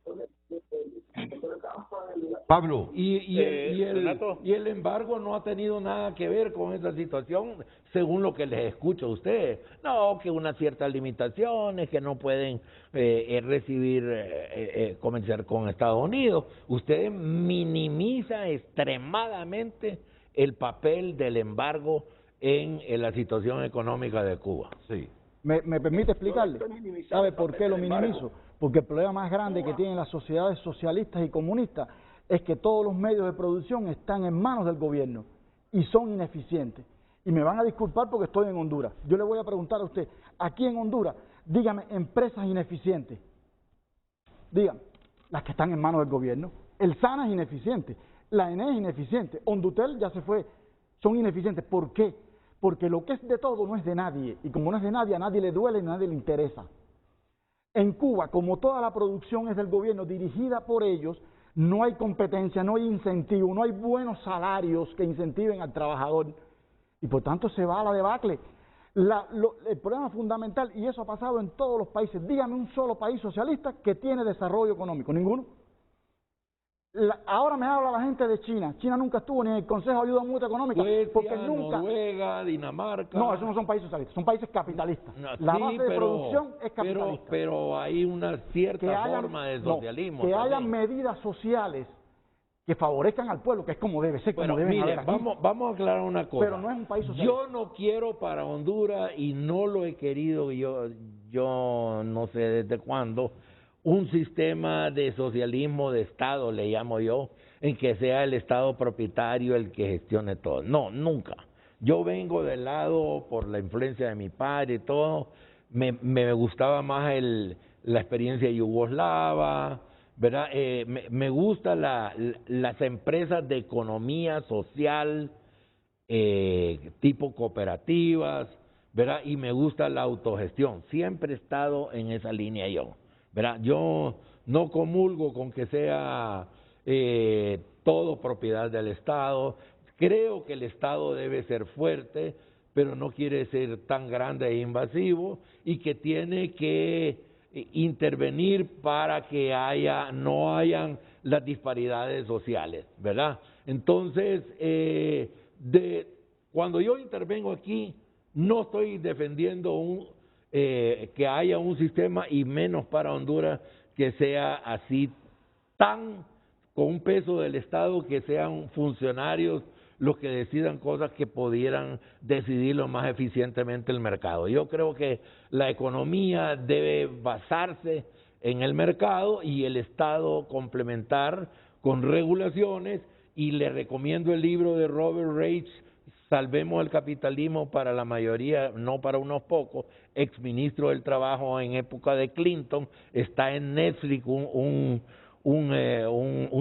Pablo. Y el embargo no ha tenido nada que ver con esa situación, según lo que les escucho a ustedes. No, que unas ciertas limitaciones, que no pueden comerciar con Estados Unidos. Usted minimiza extremadamente el papel del embargo en la situación económica de Cuba. Sí. ¿Me permite explicarle? ¿Sabe por qué lo minimizo? Porque el problema más grande que tienen las sociedades socialistas y comunistas es que todos los medios de producción están en manos del gobierno y son ineficientes. Y me van a disculpar porque estoy en Honduras. Yo le voy a preguntar a usted, aquí en Honduras, dígame, empresas ineficientes. Dígame, las que están en manos del gobierno. El SANA es ineficiente, la ENE es ineficiente, Hondutel ya se fue, son ineficientes. ¿Por qué? Porque lo que es de todo no es de nadie, y como no es de nadie, a nadie le duele y a nadie le interesa. En Cuba, como toda la producción es del gobierno dirigida por ellos, no hay competencia, no hay incentivo, no hay buenos salarios que incentiven al trabajador, y por tanto se va a la debacle. El problema fundamental, y eso ha pasado en todos los países, dígame un solo país socialista que tiene desarrollo económico, ninguno. Ahora me habla la gente de China. China nunca estuvo ni en el Consejo de Ayuda Mutua Económica. Suecia, porque nunca... Noruega, Dinamarca... No, esos no son países socialistas, son países capitalistas. No, la sí, base de producción es capitalista. Pero hay una cierta forma de socialismo. Que también. hayan medidas sociales que favorezcan al pueblo, que es como debe ser, como deben haber aquí. Vamos a aclarar una cosa. Pero no es un país socialista. Yo no quiero para Honduras, y no lo he querido yo no sé desde cuándo, un sistema de socialismo de Estado, le llamo yo, en que sea el Estado propietario el que gestione todo. No, nunca. Yo vengo del lado, por la influencia de mi padre y todo, me gustaba más la experiencia yugoslava, ¿verdad? Me gustan las empresas de economía social, tipo cooperativas, ¿verdad? Y me gusta la autogestión. Siempre he estado en esa línea yo, ¿verdad? Yo no comulgo con que sea todo propiedad del Estado. Creo que el Estado debe ser fuerte, pero no quiere ser tan grande e invasivo, y que tiene que intervenir para que no hayan las disparidades sociales, ¿verdad? Entonces, cuando yo intervengo aquí, no estoy defendiendo que haya un sistema, y menos para Honduras, que sea así con un peso del Estado, que sean funcionarios los que decidan cosas que pudieran decidirlo más eficientemente el mercado. Yo creo que la economía debe basarse en el mercado y el Estado complementar con regulaciones, y le recomiendo el libro de Robert Reich, Salvemos el capitalismo para la mayoría, no para unos pocos, exministro del Trabajo en época de Clinton. Está en Netflix un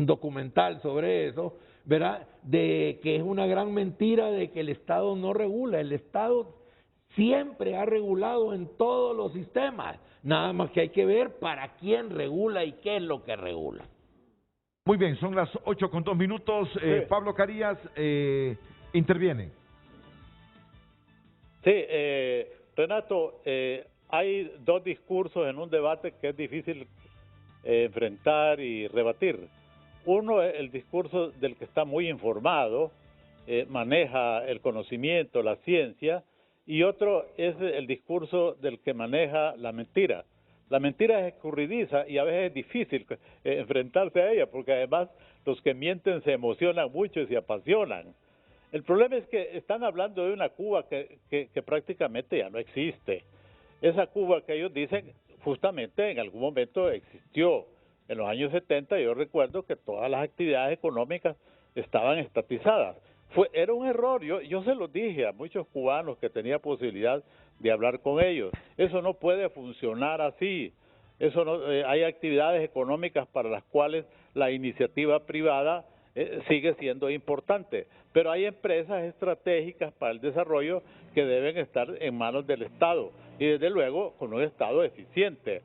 documental sobre eso, ¿verdad? De que es una gran mentira de que el Estado no regula. El Estado siempre ha regulado en todos los sistemas, nada más que hay que ver para quién regula y qué es lo que regula. Muy bien, son las 8:02. Pablo Carías interviene. Sí, Renato, hay dos discursos en un debate que es difícil enfrentar y rebatir. Uno es el discurso del que está muy informado, maneja el conocimiento, la ciencia, y otro es el discurso del que maneja la mentira. La mentira es escurridiza y a veces es difícil enfrentarse a ella, porque además los que mienten se emocionan mucho y se apasionan. El problema es que están hablando de una Cuba que prácticamente ya no existe. Esa Cuba que ellos dicen justamente en algún momento existió. En los años 70 yo recuerdo que todas las actividades económicas estaban estatizadas. Era un error, yo se lo dije a muchos cubanos que tenía posibilidad de hablar con ellos. Eso no puede funcionar así. Eso no, hay actividades económicas para las cuales la iniciativa privada sigue siendo importante, pero hay empresas estratégicas para el desarrollo que deben estar en manos del Estado y desde luego con un Estado eficiente.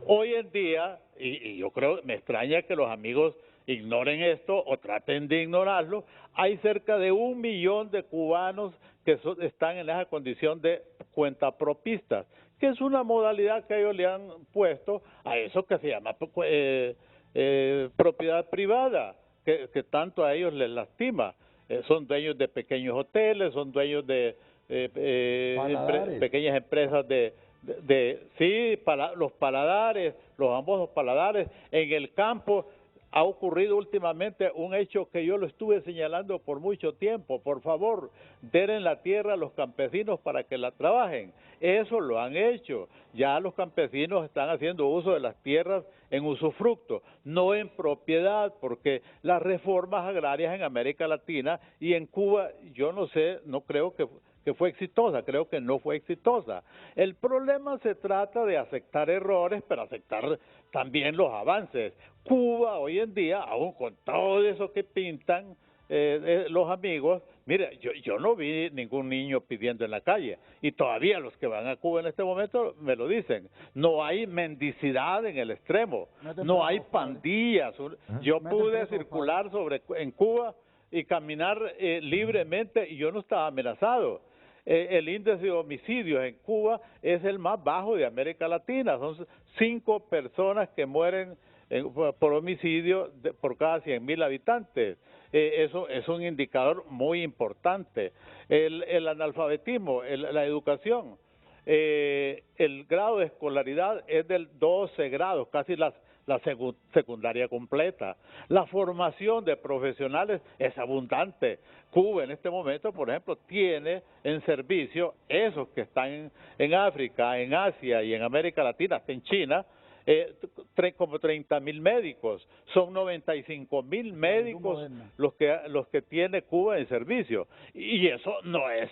Hoy en día, y yo creo, me extraña que los amigos ignoren esto o traten de ignorarlo, hay cerca de 1 millón de cubanos que están en esa condición de cuentapropistas, que es una modalidad que ellos le han puesto a eso que se llama propiedad privada, que tanto a ellos les lastima. Son dueños de pequeños hoteles, son dueños de pequeñas empresas los paladares, los famosos paladares. En el campo ha ocurrido últimamente un hecho que yo lo estuve señalando por mucho tiempo. Por favor, den la tierra a los campesinos para que la trabajen. Eso lo han hecho. Ya los campesinos están haciendo uso de las tierras en usufructo, no en propiedad, porque las reformas agrarias en América Latina y en Cuba, yo no sé, no creo que fue exitosa, creo que no fue exitosa. El problema se trata de aceptar errores, pero aceptar también los avances. Cuba hoy en día, aún con todo eso que pintan los amigos, mire, yo no vi ningún niño pidiendo en la calle, y todavía los que van a Cuba en este momento me lo dicen. No hay mendicidad en el extremo, no hay pandillas. Yo pude circular en Cuba y caminar libremente y yo no estaba amenazado. El índice de homicidios en Cuba es el más bajo de América Latina. Son 5 personas que mueren por homicidio por cada 100.000 habitantes. Eso es un indicador muy importante. El analfabetismo, la educación, el grado de escolaridad es del 12 grados, casi la secundaria completa. La formación de profesionales es abundante. Cuba en este momento, por ejemplo, tiene en servicio esos que están en África, en Asia y en América Latina, hasta en China, como 30.000 médicos. Son 95.000 médicos los que tiene Cuba en servicio. Y eso no es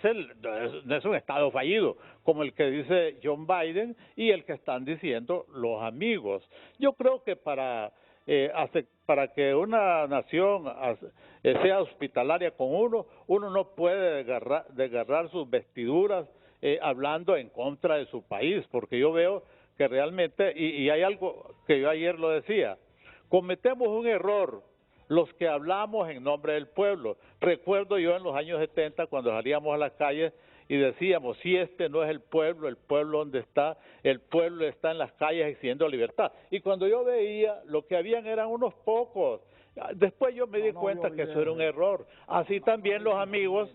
un estado fallido, como el que dice John Biden y el que están diciendo los amigos. Yo creo que para que una nación sea hospitalaria con uno no puede desgarrar sus vestiduras hablando en contra de su país, porque yo veo que realmente, y hay algo que yo ayer lo decía, cometemos un error los que hablamos en nombre del pueblo. Recuerdo yo en los años 70 cuando salíamos a las calles y decíamos, si este no es el pueblo ¿dónde está? El pueblo está en las calles exigiendo libertad. Y cuando yo veía, lo que habían eran unos pocos. Después yo me di cuenta que eso era un error. Así también los amigos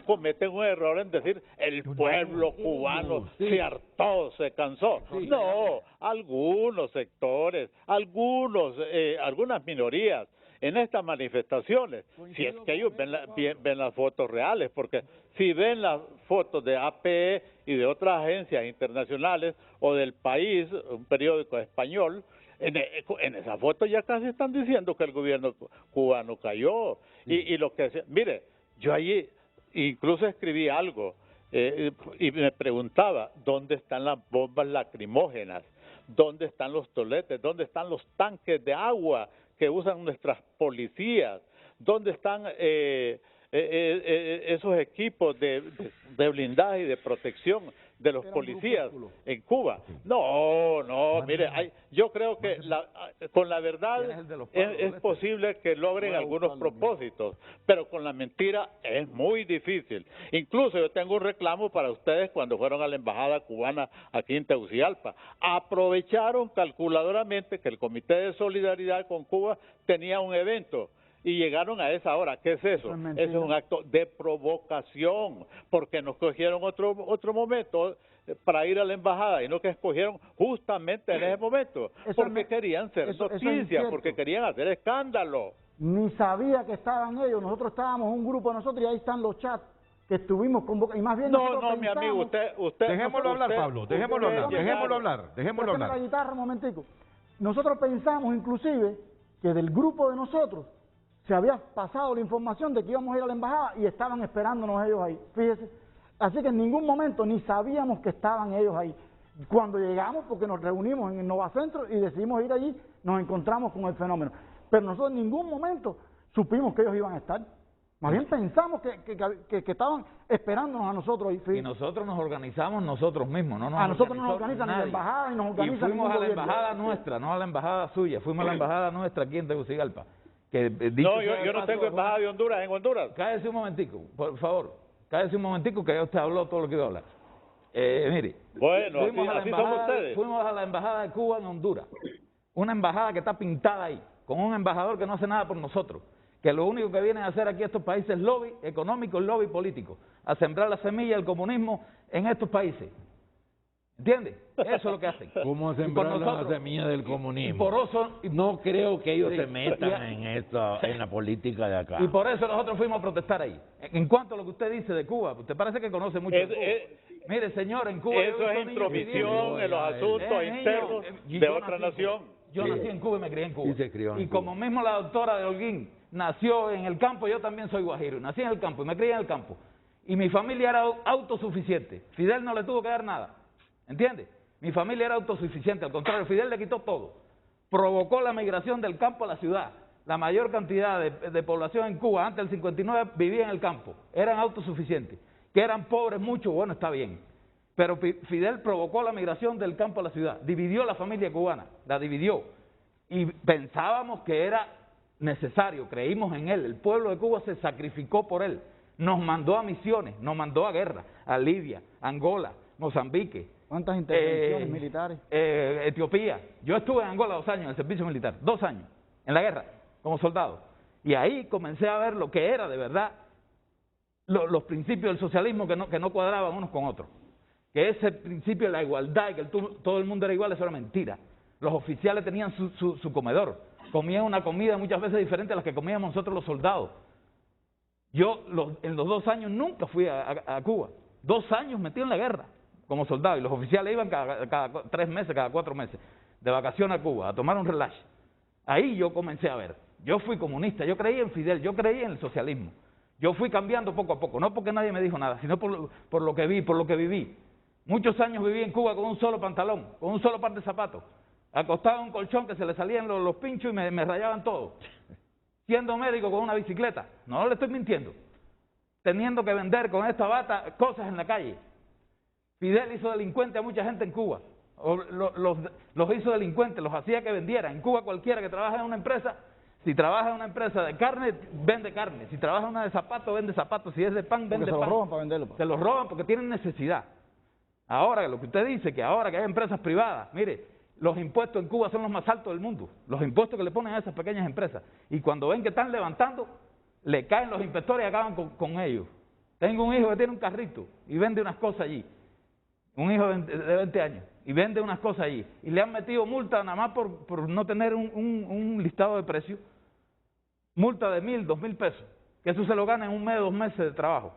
cometen un error en decir el pueblo cubano se hartó, se cansó. No, algunos sectores, algunas minorías en estas manifestaciones, si es que ellos ven las fotos reales, porque si ven las fotos de APE y de otras agencias internacionales o del País, un periódico español, en esa foto ya casi están diciendo que el gobierno cubano cayó. Y lo que mire, yo allí incluso escribí algo y me preguntaba, ¿dónde están las bombas lacrimógenas? ¿Dónde están los toletes? ¿Dónde están los tanques de agua que usan nuestras policías? ¿Dónde están esos equipos de blindaje y de protección de los policías en Cuba? No, mire, yo creo que con la verdad es posible que logren algunos propósitos, pero con la mentira es muy difícil. Incluso yo tengo un reclamo para ustedes cuando fueron a la embajada cubana aquí en Tegucigalpa. Aprovecharon calculadoramente que el Comité de Solidaridad con Cuba tenía un evento y llegaron a esa hora. ¿Qué es eso? Eso es un acto de provocación, porque nos cogieron otro momento para ir a la embajada y no que escogieron justamente en ese momento, porque querían ser noticias, porque querían hacer escándalo. Ni sabía que estaban ellos, nosotros estábamos un grupo de nosotros y ahí están los chats que estuvimos convocados, y más bien no, mi amigo, usted dejémoslo hablar, Pablo, dejémoslo hablar. La guitarra un momentico. nosotros pensamos inclusive que del grupo de nosotros se había pasado la información de que íbamos a ir a la embajada y estaban esperándonos ellos ahí, fíjese. Así que en ningún momento ni sabíamos que estaban ellos ahí. Cuando llegamos, porque nos reunimos en el Novacentro y decidimos ir allí, nos encontramos con el fenómeno. Pero nosotros en ningún momento supimos que ellos iban a estar. Más bien pensamos que estaban esperándonos a nosotros ahí. Y nosotros nos organizamos nosotros mismos, no nos a nosotros nos organizó organizan en la embajada y nos organizan. Y fuimos a la gobierno. embajada nuestra, no a la embajada suya, fuimos a la embajada nuestra aquí en Tegucigalpa. Que, no, yo no tengo embajada de Honduras en Honduras. Cállese un momentico, por favor, cállese un momentico que ya usted habló todo lo que iba a hablar. Mire, bueno, así somos ustedes. Fuimos a la embajada de Cuba en Honduras, una embajada que está pintada ahí, con un embajador que no hace nada por nosotros, que lo único que vienen a hacer aquí estos países es lobby económico, lobby político, a sembrar la semilla del comunismo en estos países. ¿Entiendes? Eso es lo que hacen. ¿Cómo sembrar la semilla del comunismo? Por eso, no creo que ellos se metan en la política de acá. Y por eso nosotros fuimos a protestar ahí. En cuanto a lo que usted dice de Cuba, usted parece que conoce mucho de Cuba. Mire, señor, en Cuba... Eso es intromisión en los asuntos internos de otra nación. Yo nací en Cuba y me crié en Cuba. Y se crió en Cuba. Como mismo la doctora de Holguín nació en el campo, yo también soy guajiro. Nací en el campo y me crié en el campo. Y mi familia era autosuficiente. Fidel no le tuvo que dar nada. ¿Entiendes? Mi familia era autosuficiente, al contrario, Fidel le quitó todo. Provocó la migración del campo a la ciudad. La mayor cantidad de población en Cuba antes del 59 vivía en el campo, eran autosuficientes. Que eran pobres mucho, bueno, está bien. Pero Fidel provocó la migración del campo a la ciudad, dividió la familia cubana, la dividió. Y pensábamos que era necesario, creímos en él, el pueblo de Cuba se sacrificó por él. Nos mandó a misiones, nos mandó a guerra, a Libia, Angola, Mozambique. ¿Cuántas intervenciones militares? Etiopía. Yo estuve en Angola 2 años en el servicio militar, 2 años, en la guerra, como soldado. Y ahí comencé a ver lo que era de verdad los principios del socialismo que no cuadraban unos con otros. Que ese principio de la igualdad y que todo el mundo era igual, eso era mentira. Los oficiales tenían su comedor, comían una comida muchas veces diferente a la que comíamos nosotros los soldados. Yo en los 2 años nunca fui a Cuba, 2 años metido en la guerra como soldado, y los oficiales iban cada 3 meses, cada 4 meses, de vacaciones a Cuba, a tomar un relax. Ahí yo comencé a ver, yo fui comunista, yo creí en Fidel, yo creí en el socialismo. Yo fui cambiando poco a poco, no porque nadie me dijo nada, sino por lo que vi, por lo que viví. Muchos años viví en Cuba con un solo pantalón, con un solo par de zapatos, acostado en un colchón que se le salían los pinchos y me rayaban todo. Siendo médico con una bicicleta, no le estoy mintiendo, teniendo que vender con esta bata cosas en la calle. Fidel hizo delincuente a mucha gente en Cuba, los hizo delincuentes, los hacía que vendieran. En Cuba cualquiera que trabaja en una empresa, si trabaja en una empresa de carne, vende carne, si trabaja en una de zapatos, vende zapatos, si es de pan, vende pan. Se los roban para venderlo. Se los roban porque tienen necesidad. Ahora, lo que usted dice, que ahora que hay empresas privadas, mire, los impuestos en Cuba son los más altos del mundo, los impuestos que le ponen a esas pequeñas empresas. Y cuando ven que están levantando, le caen los inspectores y acaban con ellos. Tengo un hijo que tiene un carrito y vende unas cosas allí. Un hijo de 20 años, y vende unas cosas allí, y le han metido multa nada más por no tener un listado de precios, multa de 1.000, 2.000 pesos, que eso se lo gana en 1 mes, 2 meses de trabajo.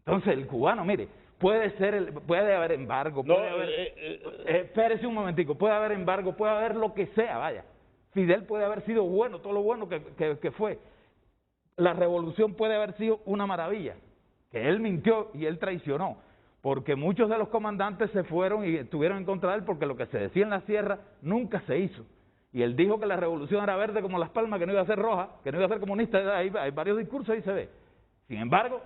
Entonces el cubano, mire, puede haber embargo, espérese un momentico, puede haber embargo, puede haber lo que sea, vaya. Fidel puede haber sido bueno, todo lo bueno que fue. La revolución puede haber sido una maravilla, que él mintió y él traicionó. Porque muchos de los comandantes se fueron y estuvieron en contra de él porque lo que se decía en la sierra nunca se hizo. Y él dijo que la revolución era verde como las palmas, que no iba a ser roja, que no iba a ser comunista. Hay varios discursos, ahí se ve. Sin embargo,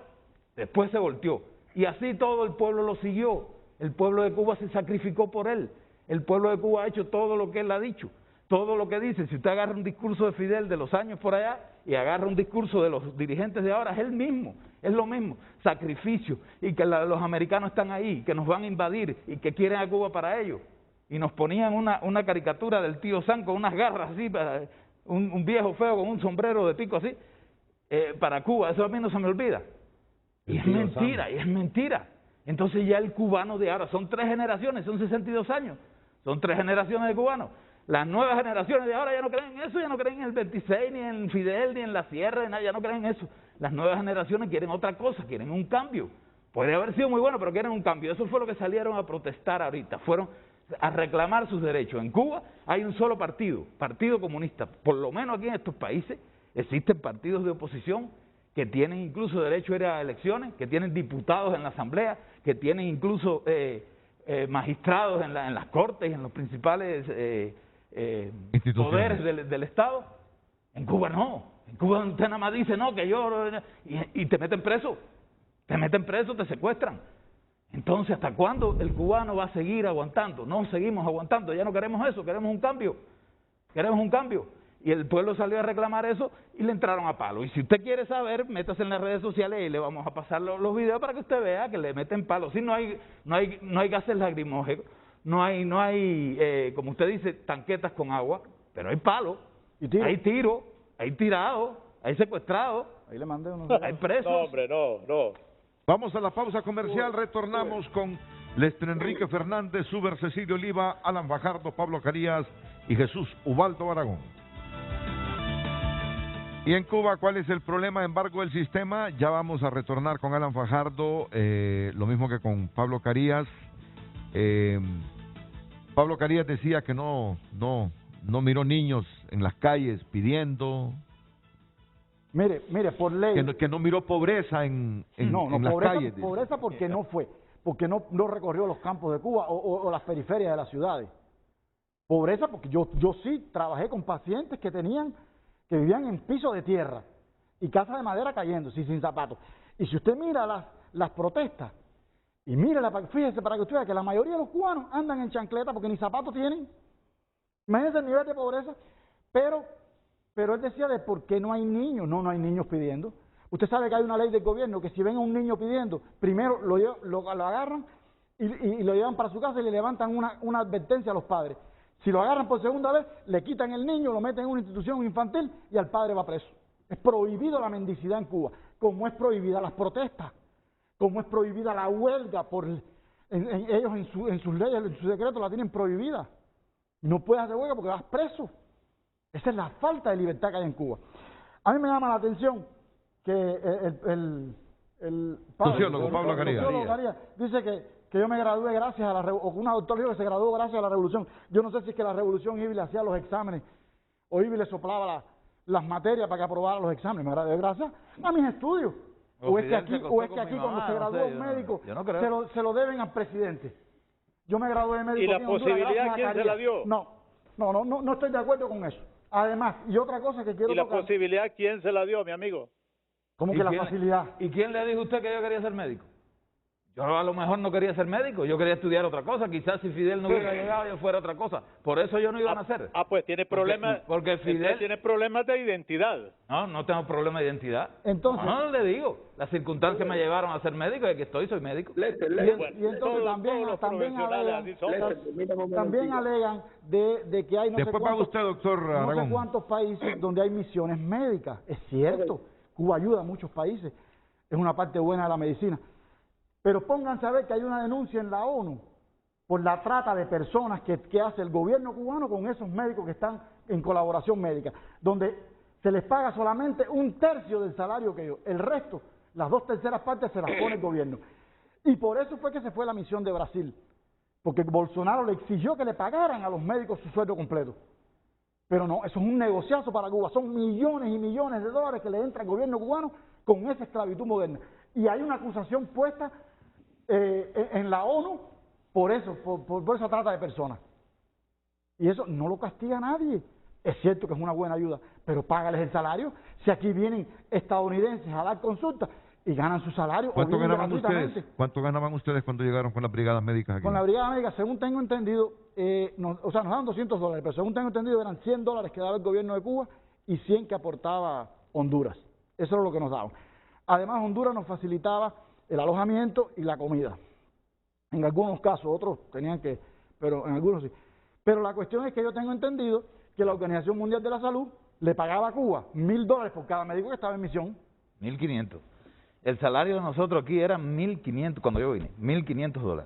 después se volteó. Y así todo el pueblo lo siguió. El pueblo de Cuba se sacrificó por él. El pueblo de Cuba ha hecho todo lo que él ha dicho. Todo lo que dice. Si usted agarra un discurso de Fidel de los años por allá y agarra un discurso de los dirigentes de ahora, es el mismo. Es lo mismo, sacrificio, y que los americanos están ahí, que nos van a invadir y que quieren a Cuba para ellos. Y nos ponían una caricatura del tío Sam con unas garras así, un viejo feo con un sombrero de pico así, para Cuba. Eso a mí no se me olvida. Y es mentira, y es mentira. Entonces ya el cubano de ahora, son 3 generaciones, son 62 años, son 3 generaciones de cubanos. Las nuevas generaciones de ahora ya no creen en eso, ya no creen en el 26, ni en Fidel, ni en la sierra, ni nada, ya no creen en eso. Las nuevas generaciones quieren otra cosa, quieren un cambio. Puede haber sido muy bueno, pero quieren un cambio. Eso fue lo que salieron a protestar ahorita. a reclamar sus derechos. En Cuba hay un solo partido, Partido Comunista. Por lo menos aquí en estos países existen partidos de oposición que tienen incluso derecho a ir a elecciones, que tienen diputados en la Asamblea, que tienen incluso magistrados en las cortes y en los principales poderes del Estado. En Cuba no. En Cuba usted nada más dice, no, que yo... Y te meten preso. Te secuestran. Entonces, ¿hasta cuándo el cubano va a seguir aguantando? No seguimos aguantando, ya no queremos eso, queremos un cambio. Queremos un cambio. Y el pueblo salió a reclamar eso y le entraron a palo. Y si usted quiere saber, métase en las redes sociales y le vamos a pasar los videos para que usted vea que le meten palo. Si no hay gases lacrimógenos, no hay como usted dice, tanquetas con agua, pero hay palo, hay tiro, hay tirado, hay secuestrado, ahí le mandé unos... hay presos. No, hombre, no. Vamos a la pausa comercial, retornamos con Lester Enrique Fernández, Suber Cecilio Oliva, Alan Fajardo, Pablo Carías y Jesús Ubaldo Aragón. Y en Cuba, ¿cuál es el problema? Embargo del sistema. Ya vamos a retornar con Alan Fajardo, lo mismo que con Pablo Carías. Pablo Carías decía que no miró niños en las calles pidiendo. Mire, por ley... Que no miró pobreza en las calles. Pobreza porque no fue, porque no recorrió los campos de Cuba o las periferias de las ciudades. Pobreza porque yo sí trabajé con pacientes que vivían en pisos de tierra y casas de madera cayendo, sin zapatos. Y si usted mira las protestas, y fíjese para que usted vea que la mayoría de los cubanos andan en chancleta porque ni zapatos tienen. Imagínense el nivel de pobreza, pero él decía de por qué no hay niños. No hay niños pidiendo. Usted sabe que hay una ley del gobierno que si ven a un niño pidiendo, primero lo agarran y lo llevan para su casa y le levantan una advertencia a los padres. Si lo agarran por segunda vez, le quitan el niño, lo meten en una institución infantil y al padre va preso. Es prohibido la mendicidad en Cuba, como es prohibida las protestas, como es prohibida la huelga. Ellos en sus leyes, en sus decretos la tienen prohibida. No puedes hacer huelga porque vas preso. Esa es la falta de libertad que hay en Cuba. A mí me llama la atención que el sociólogo Pablo Carías dice que yo me gradué gracias a la revolución, o que una doctora dijo que se graduó gracias a la revolución. Yo no sé si es que la revolución Ibi le hacía los exámenes, o Ibi le soplaba las materias para que aprobara los exámenes. Me gradué gracias a mis estudios. O es que aquí cuando se gradúa un médico, se lo deben al presidente. Yo me gradué de médico. ¿Y la posibilidad quién se la dio? No estoy de acuerdo con eso. Además, y otra cosa que quiero tocar. ¿Y la posibilidad quién se la dio, mi amigo? ¿Cómo que la facilidad? ¿Y quién le dijo a usted que yo quería ser médico? Yo a lo mejor no quería ser médico, yo quería estudiar otra cosa, quizás si Fidel no hubiera llegado yo fuera otra cosa, por eso yo no iba a nacer. Pues tiene problemas, porque Fidel tiene problemas de identidad. No tengo problema de identidad. Entonces, no le digo, las circunstancias me llevaron a ser médico y aquí soy médico. Y entonces también alegan de que hay no sé cuántos países donde hay misiones médicas. Es cierto, Cuba ayuda a muchos países, es una parte buena de la medicina. Pero pónganse a ver que hay una denuncia en la ONU por la trata de personas que hace el gobierno cubano con esos médicos que están en colaboración médica, donde se les paga solamente 1/3 del salario que ellos, el resto, las 2/3 partes se las pone el gobierno. Y por eso fue que se fue la misión de Brasil, porque Bolsonaro le exigió que le pagaran a los médicos su sueldo completo. Pero no, eso es un negociazo para Cuba, son millones y millones de dólares que le entra al gobierno cubano con esa esclavitud moderna. Y hay una acusación puesta en la ONU por eso, por esa trata de personas. Y eso no lo castiga a nadie. Es cierto que es una buena ayuda, pero págales el salario. Si aquí vienen estadounidenses a dar consultas y ganan su salario. ¿Cuánto ganaban ustedes? ¿Cuánto ganaban ustedes cuando llegaron con las brigadas médicas aquí? Con la brigada médica, según tengo entendido, nos daban $200, pero según tengo entendido eran $100 que daba el gobierno de Cuba y 100 que aportaba Honduras. Eso era lo que nos daban. Además, Honduras nos facilitaba el alojamiento y la comida. En algunos casos, otros tenían que, pero en algunos sí. Pero la cuestión es que yo tengo entendido que la Organización Mundial de la Salud le pagaba a Cuba $1.000 por cada médico que estaba en misión. 1.500. El salario de nosotros aquí era 1.500, cuando yo vine, $1.500.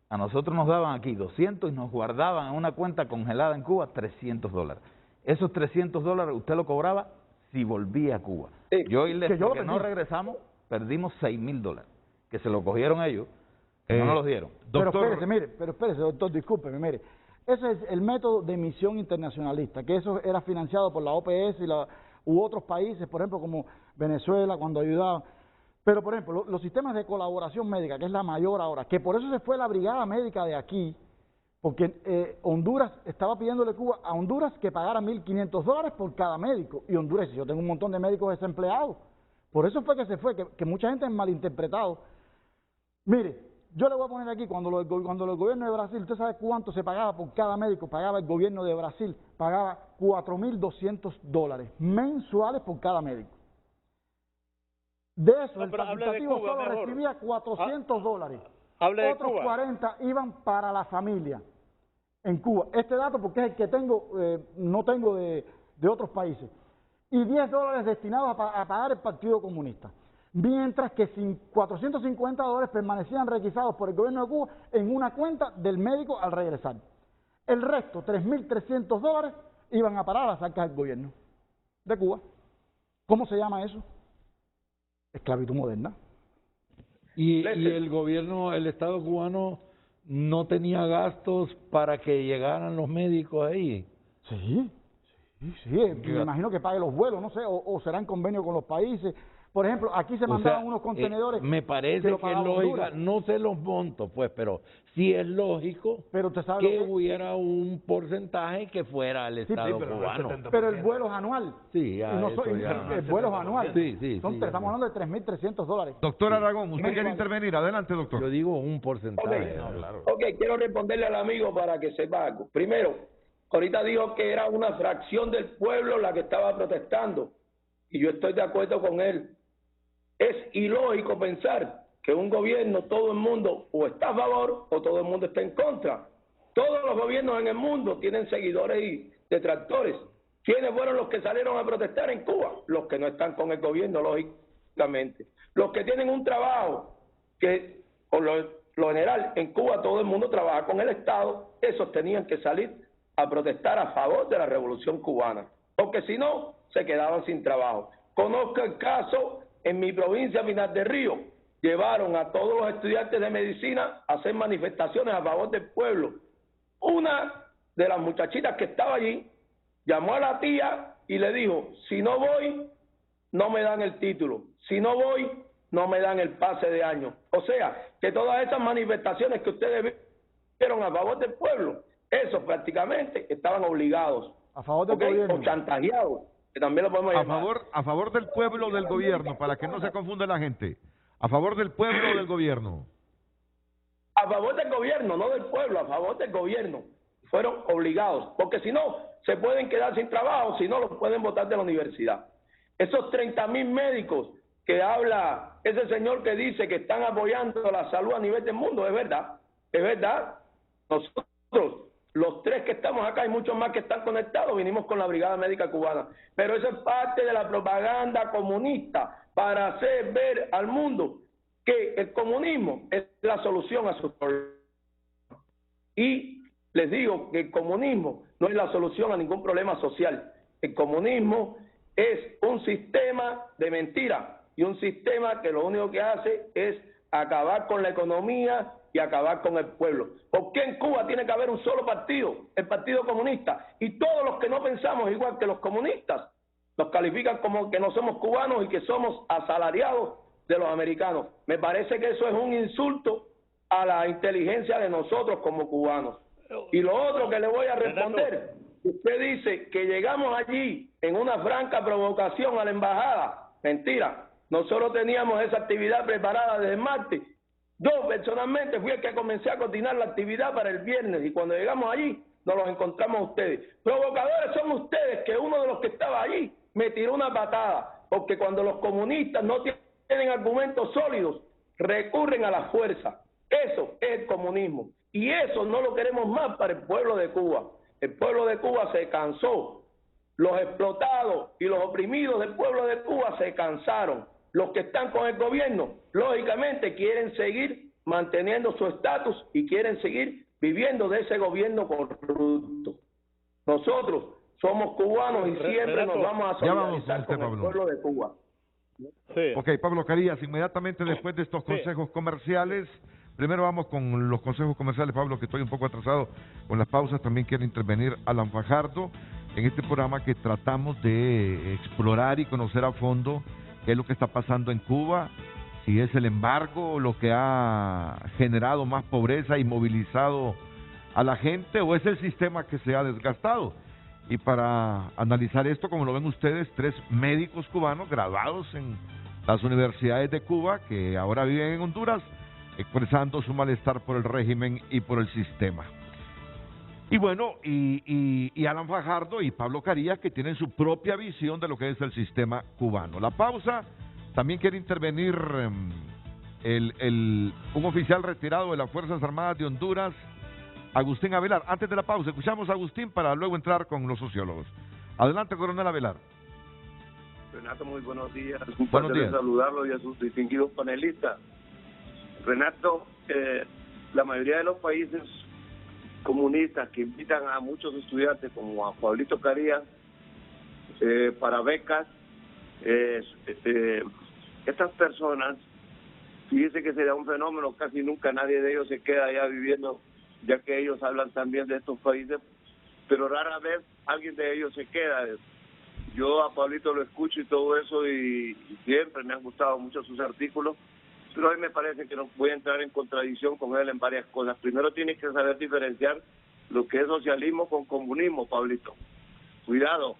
A nosotros nos daban aquí 200 y nos guardaban en una cuenta congelada en Cuba $300. Esos $300 usted lo cobraba si volvía a Cuba. Yo y que no regresamos, perdimos $6.000, que se lo cogieron ellos, No nos los dieron. Doctor, Pero espérese, doctor, discúlpeme, mire. Ese es el método de misión internacionalista, que eso era financiado por la OPS u otros países, por ejemplo, como Venezuela, cuando ayudaban. Pero, por ejemplo, los sistemas de colaboración médica, que es la mayor ahora, que por eso se fue la brigada médica de aquí, porque Honduras estaba pidiéndole Cuba a Honduras que pagara $1.500 por cada médico. Y Honduras dice, yo tengo un montón de médicos desempleados. Por eso fue que se fue, que mucha gente es malinterpretado. Mire, yo le voy a poner aquí, cuando el gobierno de Brasil, ¿usted sabe cuánto se pagaba por cada médico? Pagaba el gobierno de Brasil, pagaba $4.200 mensuales por cada médico. De eso, el facultativo solo recibía $400. Otros 40 iban para la familia en Cuba. Este dato porque es el que tengo, no tengo de otros países. Y $10 destinados a pagar el Partido Comunista. Mientras que $450 permanecían requisados por el gobierno de Cuba en una cuenta del médico al regresar. El resto, $3.300, iban a parar a las arcas del gobierno de Cuba. ¿Cómo se llama eso? Esclavitud moderna. Y el gobierno, el Estado cubano no tenía gastos para que llegaran los médicos ahí. Sí, me imagino que pague los vuelos, no sé, o será en convenio con los países. Por ejemplo, aquí se mandaban unos contenedores. Me parece que es lógico, no sé los montos, pues, pero sí es lógico que hubiera un porcentaje que fuera al Estado cubano. Pero el vuelo es anual. Sí, el vuelo es anual. Estamos hablando de $3.300. Doctor Aragón, usted quiere intervenir. Adelante, doctor. Yo digo un porcentaje. Ok, quiero responderle al amigo para que sepa algo. Primero, ahorita dijo que era una fracción del pueblo la que estaba protestando. Y yo estoy de acuerdo con él. Es ilógico pensar que un gobierno, todo el mundo o está a favor o todo el mundo está en contra. Todos los gobiernos en el mundo tienen seguidores y detractores. ¿Quiénes fueron los que salieron a protestar en Cuba? Los que no están con el gobierno, lógicamente. Los que tienen un trabajo que, por lo general, en Cuba todo el mundo trabaja con el Estado, esos tenían que salir a protestar a favor de la revolución cubana, porque si no, se quedaban sin trabajo. Conozco el caso en mi provincia, Pinar del Río, llevaron a todos los estudiantes de medicina a hacer manifestaciones a favor del pueblo. Una de las muchachitas que estaba allí llamó a la tía y le dijo, si no voy, no me dan el título. Si no voy, no me dan el pase de año. O sea, que todas esas manifestaciones que ustedes vieron a favor del pueblo, esos prácticamente estaban obligados. A favor del gobierno. O chantajeados. Que también lo podemos llamar. A favor del pueblo o del gobierno, para que no se confunda la gente. A favor del pueblo o del gobierno. A favor del gobierno, no del pueblo, a favor del gobierno. Fueron obligados, porque si no, se pueden quedar sin trabajo, si no, los pueden botar de la universidad. Esos 30.000 médicos que habla ese señor que dice que están apoyando la salud a nivel del mundo, es verdad, es verdad. Nosotros, los tres que estamos acá y muchos más que están conectados, vinimos con la Brigada Médica Cubana. Pero eso es parte de la propaganda comunista para hacer ver al mundo que el comunismo es la solución a sus problemas. Y les digo que el comunismo no es la solución a ningún problema social. El comunismo es un sistema de mentira y un sistema que lo único que hace es acabar con la economía y acabar con el pueblo. ¿Por qué en Cuba tiene que haber un solo partido, el Partido Comunista? Y todos los que no pensamos igual que los comunistas nos califican como que no somos cubanos y que somos asalariados de los americanos. Me parece que eso es un insulto a la inteligencia de nosotros como cubanos. Y lo otro que le voy a responder, usted dice que llegamos allí en una franca provocación a la embajada. Mentira, nosotros teníamos esa actividad preparada desde el martes. Yo personalmente fui el que comencé a coordinar la actividad para el viernes y cuando llegamos allí nos los encontramos a ustedes. Provocadores son ustedes, que uno de los que estaba allí me tiró una patada, porque cuando los comunistas no tienen argumentos sólidos, recurren a la fuerza. Eso es el comunismo y eso no lo queremos más para el pueblo de Cuba. El pueblo de Cuba se cansó. Los explotados y los oprimidos del pueblo de Cuba se cansaron. Los que están con el gobierno, lógicamente, quieren seguir manteniendo su estatus y quieren seguir viviendo de ese gobierno corrupto. Nosotros somos cubanos y siempre nos vamos a solidarizar con el pueblo de Cuba. Sí. Ok, Pablo Carías, inmediatamente después de estos consejos comerciales, Primero vamos con los consejos comerciales, Pablo, que estoy un poco atrasado con las pausas. También quiere intervenir Alan Fajardo en este programa que tratamos de explorar y conocer a fondo qué es lo que está pasando en Cuba, si es el embargo lo que ha generado más pobreza y movilizado a la gente, o es el sistema que se ha desgastado. Y para analizar esto, como lo ven ustedes, 3 médicos cubanos graduados en las universidades de Cuba, que ahora viven en Honduras, expresando su malestar por el régimen y por el sistema. Y bueno, y Alan Fajardo y Pablo Carías, que tienen su propia visión de lo que es el sistema cubano. La pausa, también quiere intervenir un oficial retirado de las Fuerzas Armadas de Honduras, Agustín Avelar. Antes de la pausa, escuchamos a Agustín para luego entrar con los sociólogos. Adelante, coronel Avelar. Renato, muy buenos días. Un placer saludarlo y a sus distinguidos panelistas. Renato, la mayoría de los países comunistas que invitan a muchos estudiantes, como a Pablito Carías, para becas, estas personas, fíjense que se da un fenómeno, casi nunca nadie de ellos se queda allá viviendo, ya que ellos hablan también de estos países, pero rara vez alguien de ellos se queda. Yo a Pablito lo escucho y todo eso, y siempre me han gustado mucho sus artículos, pero hoy me parece que no voy a entrar en contradicción con él en varias cosas. Primero tiene que saber diferenciar lo que es socialismo con comunismo, Pablito. Cuidado.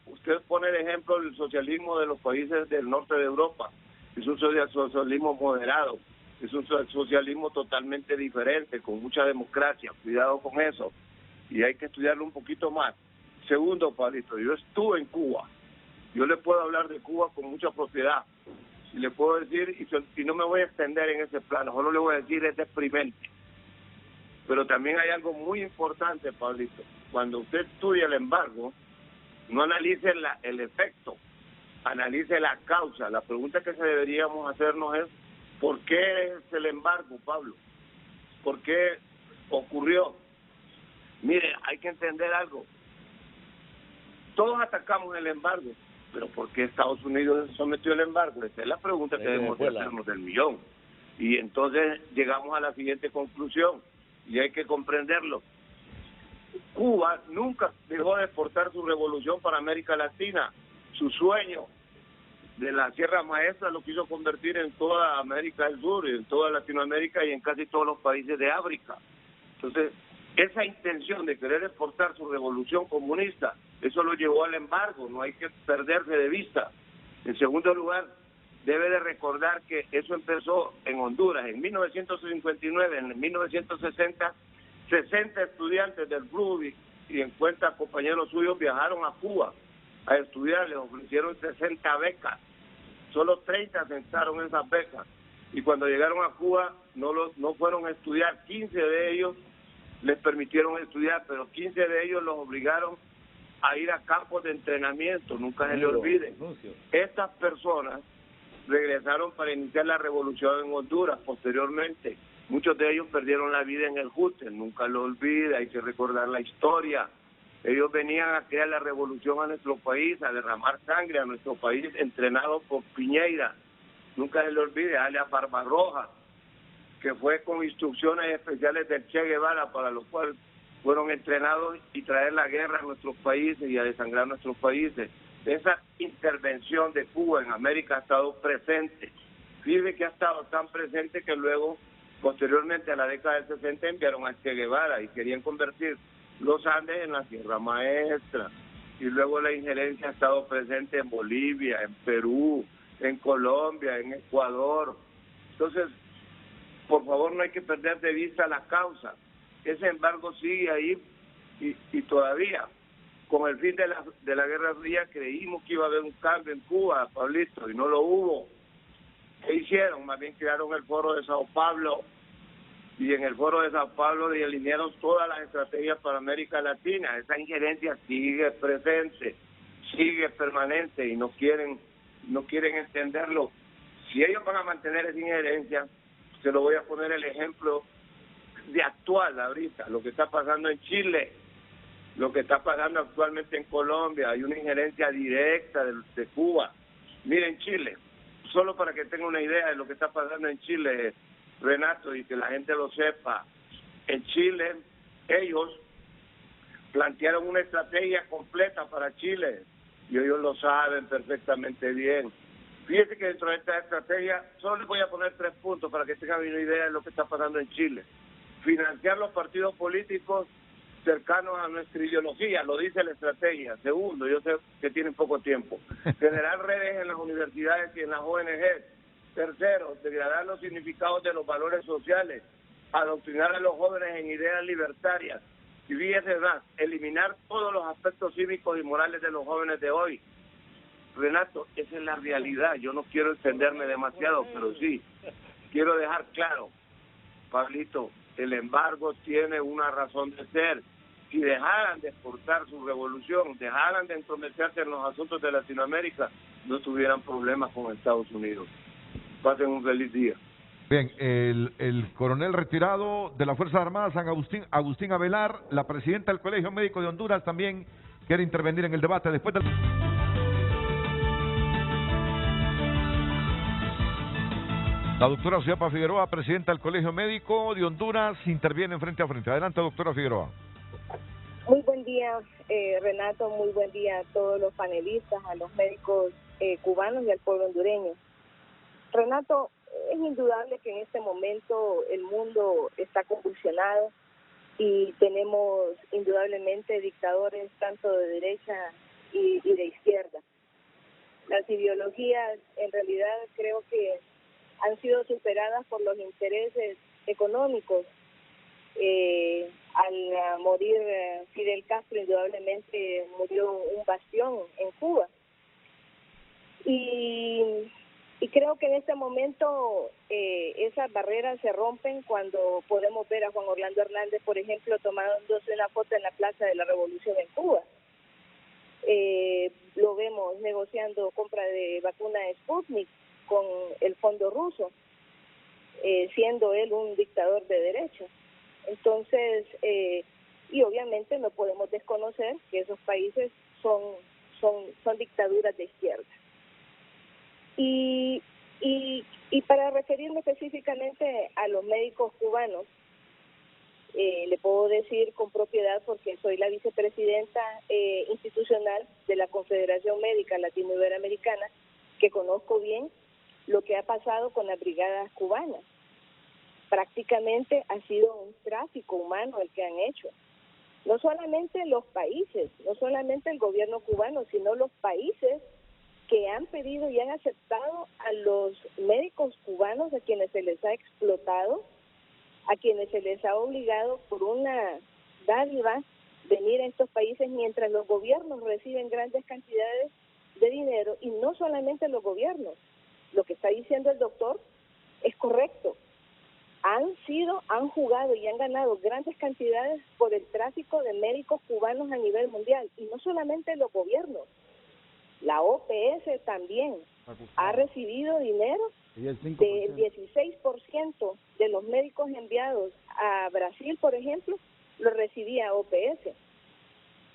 Usted pone el ejemplo del socialismo de los países del norte de Europa. Es un socialismo moderado. Es un socialismo totalmente diferente, con mucha democracia. Cuidado con eso. Y hay que estudiarlo un poquito más. Segundo, Pablito, yo estuve en Cuba. Yo le puedo hablar de Cuba con mucha propiedad. Y le puedo decir, y no me voy a extender en ese plano, solo le voy a decir, es deprimente. Pero también hay algo muy importante, Pablito. Cuando usted estudia el embargo, no analice el efecto, analice la causa. La pregunta que deberíamos hacernos es, ¿por qué es el embargo, Pablo? ¿Por qué ocurrió? Mire, hay que entender algo. Todos atacamos el embargo, pero ¿por qué Estados Unidos sometió el embargo? Esa es la pregunta que debemos hacernos del millón. Y entonces llegamos a la siguiente conclusión, y hay que comprenderlo. Cuba nunca dejó de exportar su revolución para América Latina. Su sueño de la Sierra Maestra lo quiso convertir en toda América del Sur, en toda Latinoamérica y en casi todos los países de África. Entonces, esa intención de querer exportar su revolución comunista, eso lo llevó al embargo, no hay que perderse de vista. En segundo lugar, debe de recordar que eso empezó en Honduras en 1959, en 1960, 60 estudiantes del Ruby y en cuenta compañeros suyos viajaron a Cuba a estudiar, les ofrecieron 60 becas, solo 30 aceptaron esas becas, y cuando llegaron a Cuba no fueron a estudiar, 15 de ellos les permitieron estudiar, pero 15 de ellos los obligaron a ir a campos de entrenamiento, nunca se le olvide. Estas personas regresaron para iniciar la revolución en Honduras posteriormente. Muchos de ellos perdieron la vida en el Juten, nunca lo olvide, hay que recordar la historia. Ellos venían a crear la revolución a nuestro país, a derramar sangre a nuestro país, entrenados por Piñeira. Nunca se le olvide, alias Barbarroja, que fue con instrucciones especiales del Che Guevara, para lo cual fueron entrenados y traer la guerra a nuestros países y a desangrar nuestros países. Esa intervención de Cuba en América ha estado presente. Fíjese que ha estado tan presente que luego, posteriormente a la década del 60, enviaron a Che Guevara y querían convertir los Andes en la Sierra Maestra. Y luego la injerencia ha estado presente en Bolivia, en Perú, en Colombia, en Ecuador. Entonces, por favor, no hay que perder de vista la causa. Ese embargo sigue ahí y todavía, con el fin de la Guerra Fría, creímos que iba a haber un cambio en Cuba, Pablito, y no lo hubo. ¿Qué hicieron? Más bien crearon el Foro de Sao Paulo, y en el Foro de Sao Paulo delinearon todas las estrategias para América Latina. Esa injerencia sigue presente, sigue permanente, y no quieren entenderlo. Si ellos van a mantener esa injerencia, se lo voy a poner el ejemplo de actual ahorita, lo que está pasando en Chile, lo que está pasando actualmente en Colombia. Hay una injerencia directa de Cuba. Miren, Chile, solo para que tengan una idea de lo que está pasando en Chile, Renato, y que la gente lo sepa, en Chile ellos plantearon una estrategia completa para Chile y ellos lo saben perfectamente bien. Fíjense que dentro de esta estrategia, solo les voy a poner 3 puntos para que tengan una idea de lo que está pasando en Chile. Financiar los partidos políticos cercanos a nuestra ideología, lo dice la estrategia. Segundo, yo sé que tienen poco tiempo. Generar redes en las universidades y en las ONG. Tercero, degradar los significados de los valores sociales. Adoctrinar a los jóvenes en ideas libertarias. Y fíjense más, eliminar todos los aspectos cívicos y morales de los jóvenes de hoy. Renato, esa es la realidad. Yo no quiero extenderme demasiado, pero sí, quiero dejar claro, Pablito, el embargo tiene una razón de ser. Si dejaran de exportar su revolución, dejaran de entrometerse en los asuntos de Latinoamérica, no tuvieran problemas con Estados Unidos. Pasen un feliz día. Bien, el coronel retirado de las Fuerzas Armadas, San Agustín, Agustín Avelar, la presidenta del Colegio Médico de Honduras, también quiere intervenir en el debate después del... La doctora Ciapa Figueroa, presidenta del Colegio Médico de Honduras, interviene frente a frente. Adelante, doctora Figueroa. Muy buen día, Renato, muy buen día a todos los panelistas, a los médicos cubanos y al pueblo hondureño. Renato, es indudable que en este momento el mundo está convulsionado y tenemos indudablemente dictadores tanto de derecha y de izquierda. Las ideologías en realidad creo que han sido superadas por los intereses económicos. Al morir Fidel Castro, indudablemente murió un bastión en Cuba. Y creo que en este momento esas barreras se rompen cuando podemos ver a Juan Orlando Hernández, por ejemplo, tomándose una foto en la Plaza de la Revolución en Cuba. Lo vemos negociando compra de vacuna Sputnik con el fondo ruso, siendo él un dictador de derecha. Entonces, y obviamente no podemos desconocer que esos países son dictaduras de izquierda. Y para referirme específicamente a los médicos cubanos, le puedo decir con propiedad, porque soy la vicepresidenta institucional de la Confederación Médica Latinoamericana, que conozco bien lo que ha pasado con las brigadas cubanas. Prácticamente ha sido un tráfico humano el que han hecho. No solamente los países, no solamente el gobierno cubano, sino los países que han pedido y han aceptado a los médicos cubanos, a quienes se les ha explotado, a quienes se les ha obligado por una dádiva venir a estos países mientras los gobiernos reciben grandes cantidades de dinero, y no solamente los gobiernos. Lo que está diciendo el doctor es correcto. Han jugado y han ganado grandes cantidades por el tráfico de médicos cubanos a nivel mundial, y no solamente los gobiernos. La OPS también ha recibido dinero del 16% de los médicos enviados a Brasil, por ejemplo, lo recibía OPS.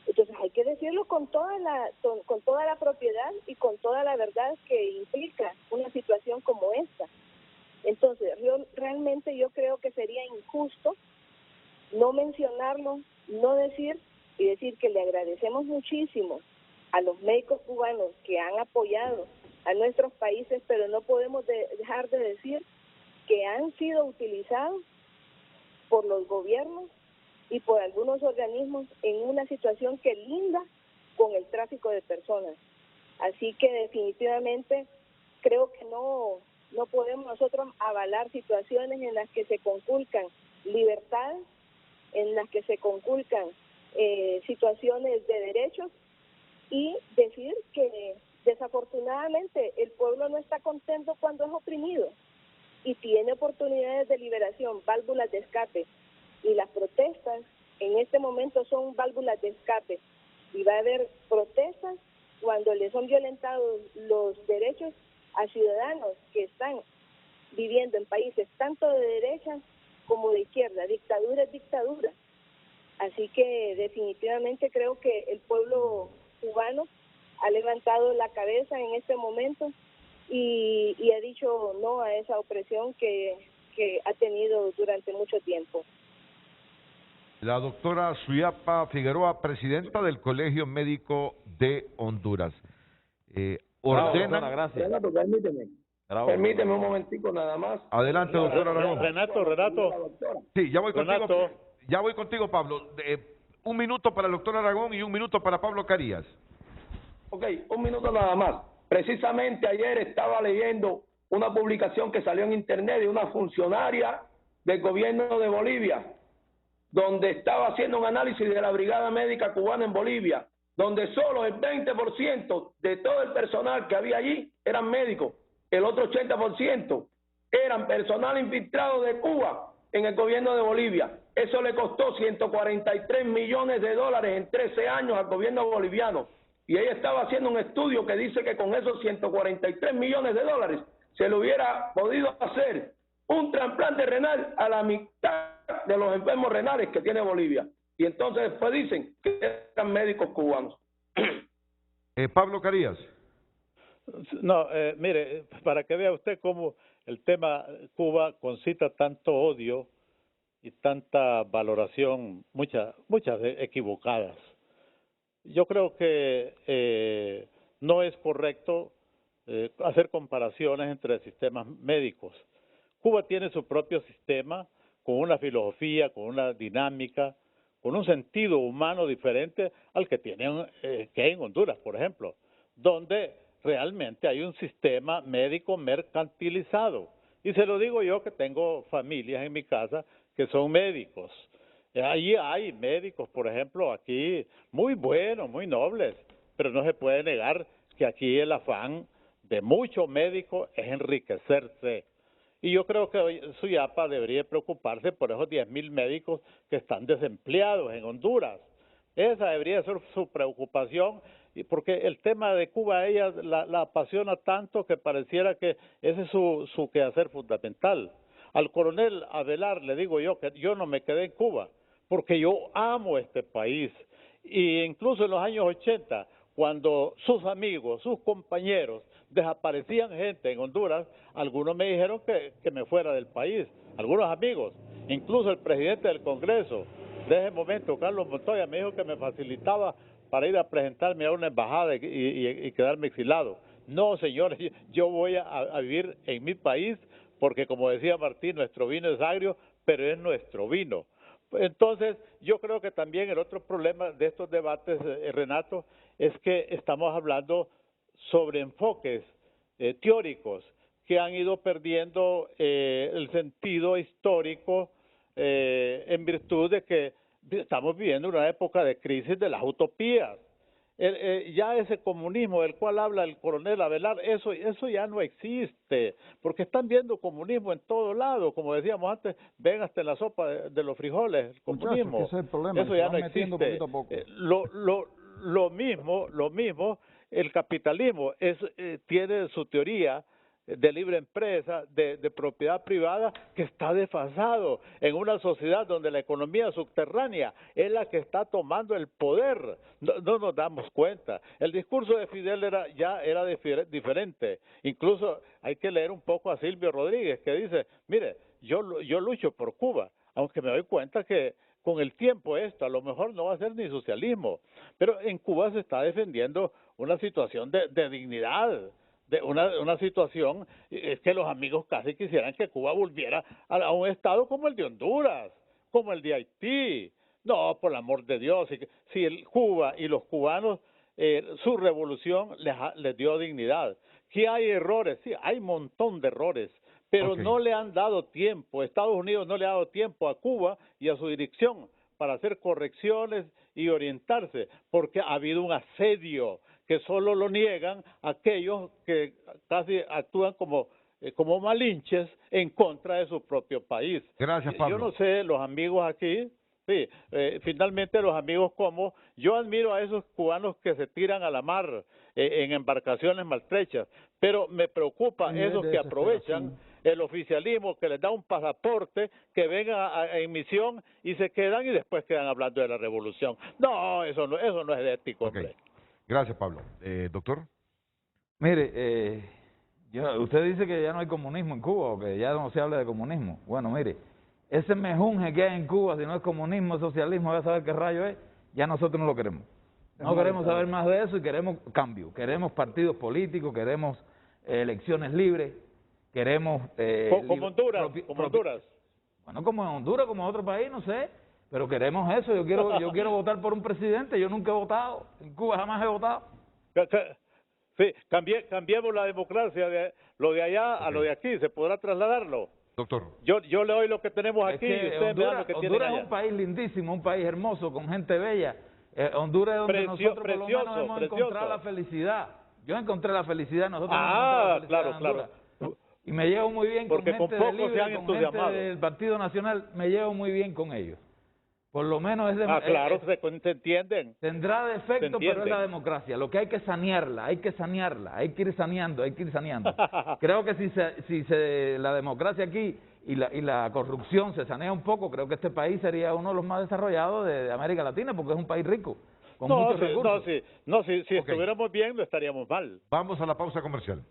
Entonces hay que decirlo con toda la propiedad y con toda la verdad que implica una situación como esta. Entonces, realmente yo creo que sería injusto no mencionarlo, no decir, y decir que le agradecemos muchísimo a los médicos cubanos que han apoyado a nuestros países, pero no podemos dejar de decir que han sido utilizados por los gobiernos y por algunos organismos en una situación que linda con el tráfico de personas. Así que definitivamente creo que no podemos nosotros avalar situaciones en las que se conculcan libertades, en las que se conculcan situaciones de derechos, y decir que desafortunadamente el pueblo no está contento cuando es oprimido y tiene oportunidades de liberación, válvulas de escape, y las protestas en este momento son válvulas de escape, y va a haber protestas cuando le son violentados los derechos a ciudadanos que están viviendo en países tanto de derecha como de izquierda. Dictadura es dictadura. Así que definitivamente creo que el pueblo cubano ha levantado la cabeza en este momento y ha dicho no a esa opresión que que ha tenido durante mucho tiempo. La doctora Suyapa Figueroa, presidenta del Colegio Médico de Honduras. Ordena... Gracias. Renato, permíteme un momentico nada más. Adelante, doctor Aragón. Renato. Sí, ya voy contigo. Renato. Ya voy contigo, Pablo. 1 minuto para el doctor Aragón y 1 minuto para Pablo Carías. Ok, 1 minuto nada más. Precisamente ayer estaba leyendo una publicación que salió en internet de una funcionaria del gobierno de Bolivia, donde estaba haciendo un análisis de la brigada médica cubana en Bolivia, donde solo el 20% de todo el personal que había allí eran médicos, el otro 80% eran personal infiltrado de Cuba en el gobierno de Bolivia. Eso le costó 143 millones de dólares en 13 años al gobierno boliviano. Y ella estaba haciendo un estudio que dice que con esos 143 millones de dólares se le hubiera podido hacer un trasplante renal a la mitad de los enfermos renales que tiene Bolivia. Y entonces después dicen que eran médicos cubanos. Pablo Carías. No, mire, para que vea usted cómo el tema Cuba concita tanto odio y tanta valoración, muchas equivocadas. Yo creo que no es correcto hacer comparaciones entre sistemas médicos. Cuba tiene su propio sistema, con una filosofía, con una dinámica, con un sentido humano diferente al que tienen que hay en Honduras, por ejemplo, donde realmente hay un sistema médico mercantilizado. Y se lo digo yo que tengo familias en mi casa que son médicos. Allí hay médicos, por ejemplo, aquí muy buenos, muy nobles, pero no se puede negar que aquí el afán de muchos médicos es enriquecerse. Y yo creo que Suyapa debería preocuparse por esos 10,000 médicos que están desempleados en Honduras. Esa debería ser su preocupación, porque el tema de Cuba a ella la apasiona tanto que pareciera que ese es su quehacer fundamental. Al coronel Avelar le digo yo que yo no me quedé en Cuba, porque yo amo este país. Y incluso en los años 80, cuando sus amigos, sus compañeros, desaparecían gente en Honduras, algunos me dijeron que me fuera del país, algunos amigos, incluso el presidente del Congreso, de ese momento, Carlos Montoya, me dijo que me facilitaba para ir a presentarme a una embajada y quedarme exilado. No, señores, yo voy a vivir en mi país, porque como decía Martín, nuestro vino es agrio, pero es nuestro vino. Entonces, yo creo que también el otro problema de estos debates, Renato, es que estamos hablando sobre enfoques teóricos que han ido perdiendo el sentido histórico en virtud de que estamos viviendo una época de crisis de las utopías. Ya ese comunismo del cual habla el coronel Avelar, eso ya no existe, porque están viendo comunismo en todo lado, como decíamos antes, ven hasta en la sopa de los frijoles, el comunismo. Muchachos, ese es el problema, eso ya no metiendo existe. poquito a poco. Lo mismo, el capitalismo tiene su teoría de libre empresa, de propiedad privada, que está desfasado en una sociedad donde la economía subterránea es la que está tomando el poder. No nos damos cuenta. El discurso de Fidel era diferente. Incluso hay que leer un poco a Silvio Rodríguez, que dice, mire, yo lucho por Cuba, aunque me doy cuenta que con el tiempo esto a lo mejor no va a ser ni socialismo, pero en Cuba se está defendiendo una situación de dignidad, de una situación, es que los amigos casi quisieran que Cuba volviera a un estado como el de Honduras, como el de Haití. No, por el amor de Dios, si el Cuba y los cubanos, su revolución les dio dignidad. ¿Que hay errores? Sí, hay un montón de errores, pero no le han dado tiempo, Estados Unidos no le ha dado tiempo a Cuba y a su dirección para hacer correcciones y orientarse, porque ha habido un asedio que solo lo niegan aquellos que casi actúan como malinches en contra de su propio país. Gracias, Pablo. Yo no sé, los amigos aquí, sí, finalmente los amigos como, yo admiro a esos cubanos que se tiran a la mar en embarcaciones maltrechas, pero me preocupa esos que aprovechan el oficialismo, que les da un pasaporte, que vengan en misión y se quedan y después quedan hablando de la revolución. No, eso no es ético, hombre. Gracias, Pablo. Doctor. Mire, Usted dice que ya no hay comunismo en Cuba o que ya no se habla de comunismo. Bueno, mire, ese mejunje que hay en Cuba, si no es comunismo, es socialismo, voy a saber qué rayo es, ya nosotros no lo queremos. No queremos saber más de eso y queremos cambio. Queremos partidos políticos, queremos elecciones libres, queremos... como Honduras, Honduras. Bueno, como en Honduras, como en otro país, no sé, pero queremos eso. Yo quiero votar por un presidente, yo nunca he votado, en Cuba jamás he votado. Sí, cambiemos la democracia de lo de allá a lo de aquí, ¿se podrá trasladarlo? Doctor. Yo le doy lo que tenemos aquí y ustedes me dan lo que tienen allá. Honduras es un país lindísimo, un país hermoso, con gente bella. Honduras es donde nosotros por lo menos hemos encontrado la felicidad. Yo encontré la felicidad, nosotros hemos encontrado la felicidad en Honduras. Y me llevo muy bien con gente de Libre, con gente del Partido Nacional, me llevo muy bien con ellos. Por lo menos es claro, se entienden. Tendrá defecto, pero es la democracia. Lo que hay que sanearla, hay que ir saneando, Creo que si la democracia aquí y la corrupción se sanea un poco, creo que este país sería uno de los más desarrollados de América Latina, porque es un país rico, con muchos recursos. Si estuviéramos bien, no estaríamos mal. Vamos a la pausa comercial.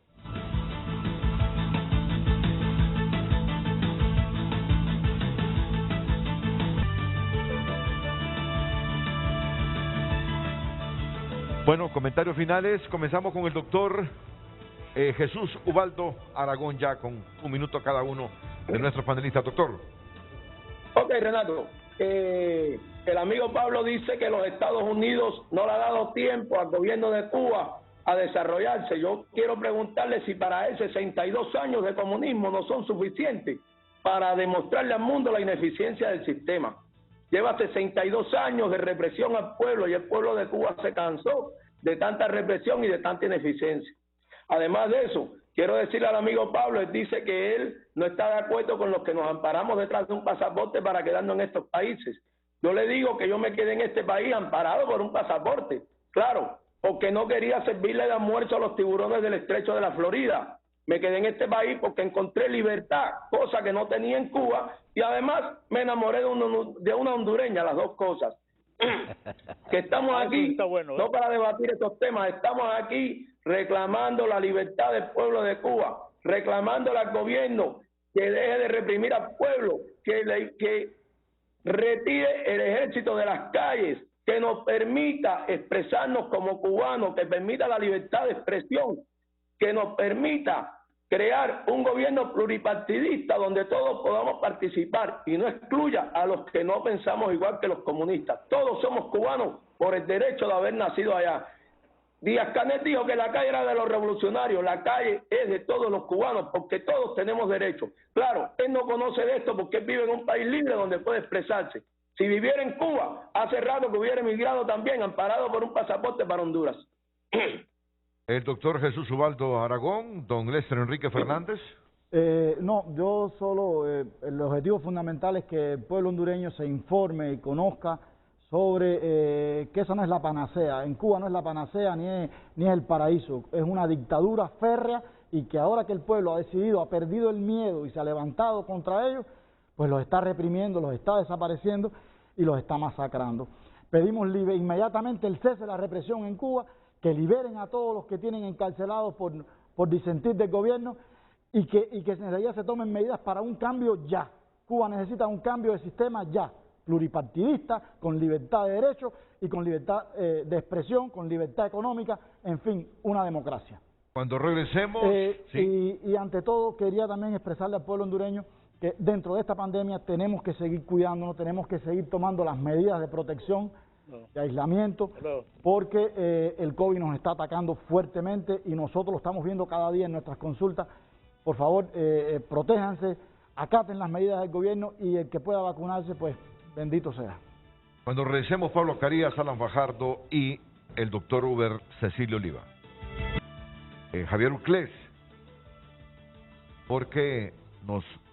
Bueno, comentarios finales. Comenzamos con el doctor Jesús Ubaldo Aragón, ya con un minuto cada uno de nuestros panelistas. Doctor. Ok, Renato. El amigo Pablo dice que los Estados Unidos no le ha dado tiempo al gobierno de Cuba a desarrollarse. Yo quiero preguntarle si para él 62 años de comunismo no son suficientes para demostrarle al mundo la ineficiencia del sistema. Lleva 62 años de represión al pueblo y el pueblo de Cuba se cansó de tanta represión y de tanta ineficiencia. Además de eso, quiero decirle al amigo Pablo, él dice que él no está de acuerdo con los que nos amparamos detrás de un pasaporte para quedarnos en estos países. Yo le digo que yo me quedé en este país amparado por un pasaporte, claro, porque no quería servirle de almuerzo a los tiburones del estrecho de la Florida. Me quedé en este país porque encontré libertad, cosa que no tenía en Cuba, y además me enamoré de una hondureña, las dos cosas. Que estamos aquí, no para debatir estos temas, estamos aquí reclamando la libertad del pueblo de Cuba, reclamándole al gobierno que deje de reprimir al pueblo, que retire el ejército de las calles, que nos permita expresarnos como cubanos, que permita la libertad de expresión, que nos permita crear un gobierno pluripartidista donde todos podamos participar y no excluya a los que no pensamos igual que los comunistas. Todos somos cubanos por el derecho de haber nacido allá. Díaz-Canel dijo que la calle era de los revolucionarios, la calle es de todos los cubanos porque todos tenemos derecho. Claro, él no conoce de esto porque él vive en un país libre donde puede expresarse. Si viviera en Cuba, hace rato que hubiera emigrado también, amparado por un pasaporte para Honduras. El doctor Jesús Ubaldo Aragón, don Lester Enrique Fernández. No, yo solo, el objetivo fundamental es que el pueblo hondureño se informe y conozca sobre que esa no es la panacea. En Cuba no es la panacea ni es el paraíso, es una dictadura férrea y que ahora que el pueblo ha decidido, ha perdido el miedo y se ha levantado contra ellos, pues los está reprimiendo, los está desapareciendo y los está masacrando. Pedimos inmediatamente el cese de la represión en Cuba, que liberen a todos los que tienen encarcelados por disentir del gobierno y que enseguida se tomen medidas para un cambio ya. Cuba necesita un cambio de sistema ya, pluripartidista, con libertad de derechos y con libertad de expresión, con libertad económica, en fin, una democracia. Cuando regresemos... sí. y ante todo quería también expresarle al pueblo hondureño que dentro de esta pandemia tenemos que seguir cuidándonos, tenemos que seguir tomando las medidas de protección, de aislamiento, porque el COVID nos está atacando fuertemente y nosotros lo estamos viendo cada día en nuestras consultas. Por favor, protéjanse, acaten las medidas del gobierno y el que pueda vacunarse, pues bendito sea. Cuando regresemos, Pablo Carías, Alan Fajardo y el doctor Uber Cecilio Oliva. Javier Uclés, porque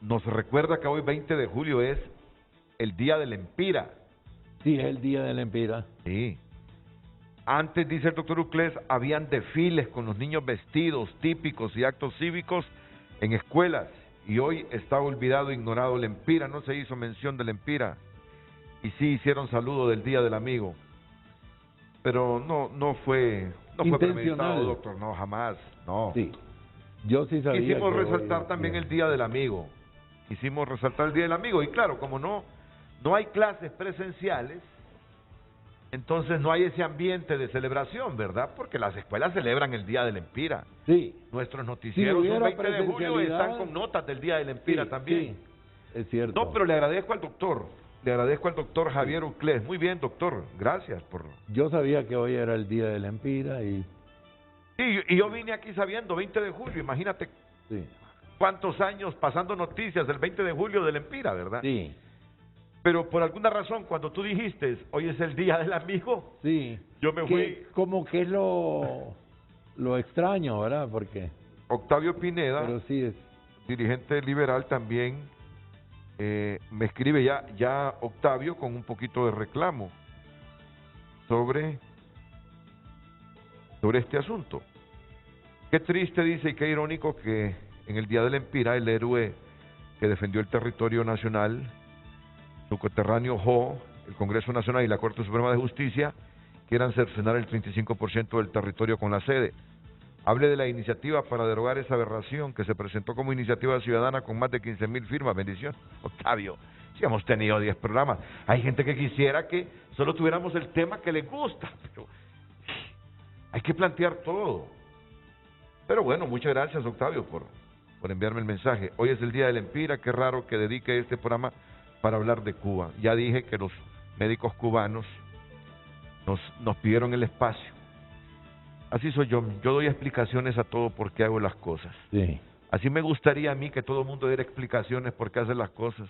nos recuerda que hoy 20 de julio es el Día del Empira. Sí, es el Día del Empira. Sí. Antes, dice el doctor Uclés, habían desfiles con los niños vestidos típicos y actos cívicos en escuelas. Y hoy está olvidado, ignorado el Empira. No se hizo mención del Empira. Y sí hicieron saludo del Día del Amigo. Pero no fue premeditado, doctor. No, jamás. No. Sí. Yo sí sabía. Quisimos que resaltar hoy, también bien. el Día del Amigo. Quisimos resaltar el Día del Amigo. Y claro, como no hay clases presenciales, entonces no hay ese ambiente de celebración, ¿verdad? Porque las escuelas celebran el Día del Empira. Sí. Nuestros noticieros Si un hubiera 20 de julio presencialidad, están con notas del Día del Empira sí, también. sí, es cierto. No, pero le agradezco al doctor. Le agradezco al doctor Javier Uclés. Muy bien, doctor. Gracias por... Yo sabía que hoy era el Día del Empira y... Y yo vine aquí sabiendo, 20 de julio, imagínate Sí. cuántos años pasando noticias del 20 de julio del Empira, ¿verdad? Sí. Pero por alguna razón, cuando tú dijiste, hoy es el Día del Amigo, Sí. yo me fui... Como que es lo extraño, ¿verdad? Porque... Octavio Pineda, Pero sí es... dirigente liberal, también me escribe ya Octavio con un poquito de reclamo sobre este asunto. Qué triste, dice, y qué irónico que en el Día del Empira el héroe que defendió el territorio nacional, su coterráneo Jo, el Congreso Nacional y la Corte Suprema de Justicia quieran cercenar el 35% del territorio con la sede. Hable de la iniciativa para derogar esa aberración que se presentó como iniciativa ciudadana con más de 15,000 firmas. Bendición. Octavio, si hemos tenido 10 programas. Hay gente que quisiera que solo tuviéramos el tema que les gusta, pero hay que plantear todo. Pero bueno, muchas gracias, Octavio, por enviarme el mensaje. Hoy es el Día del Empira, qué raro que dedique este programa para hablar de Cuba. Ya dije que los médicos cubanos nos pidieron el espacio. Así soy yo doy explicaciones a todo por qué hago las cosas. Sí. Así me gustaría a mí que todo el mundo diera explicaciones por qué hace las cosas.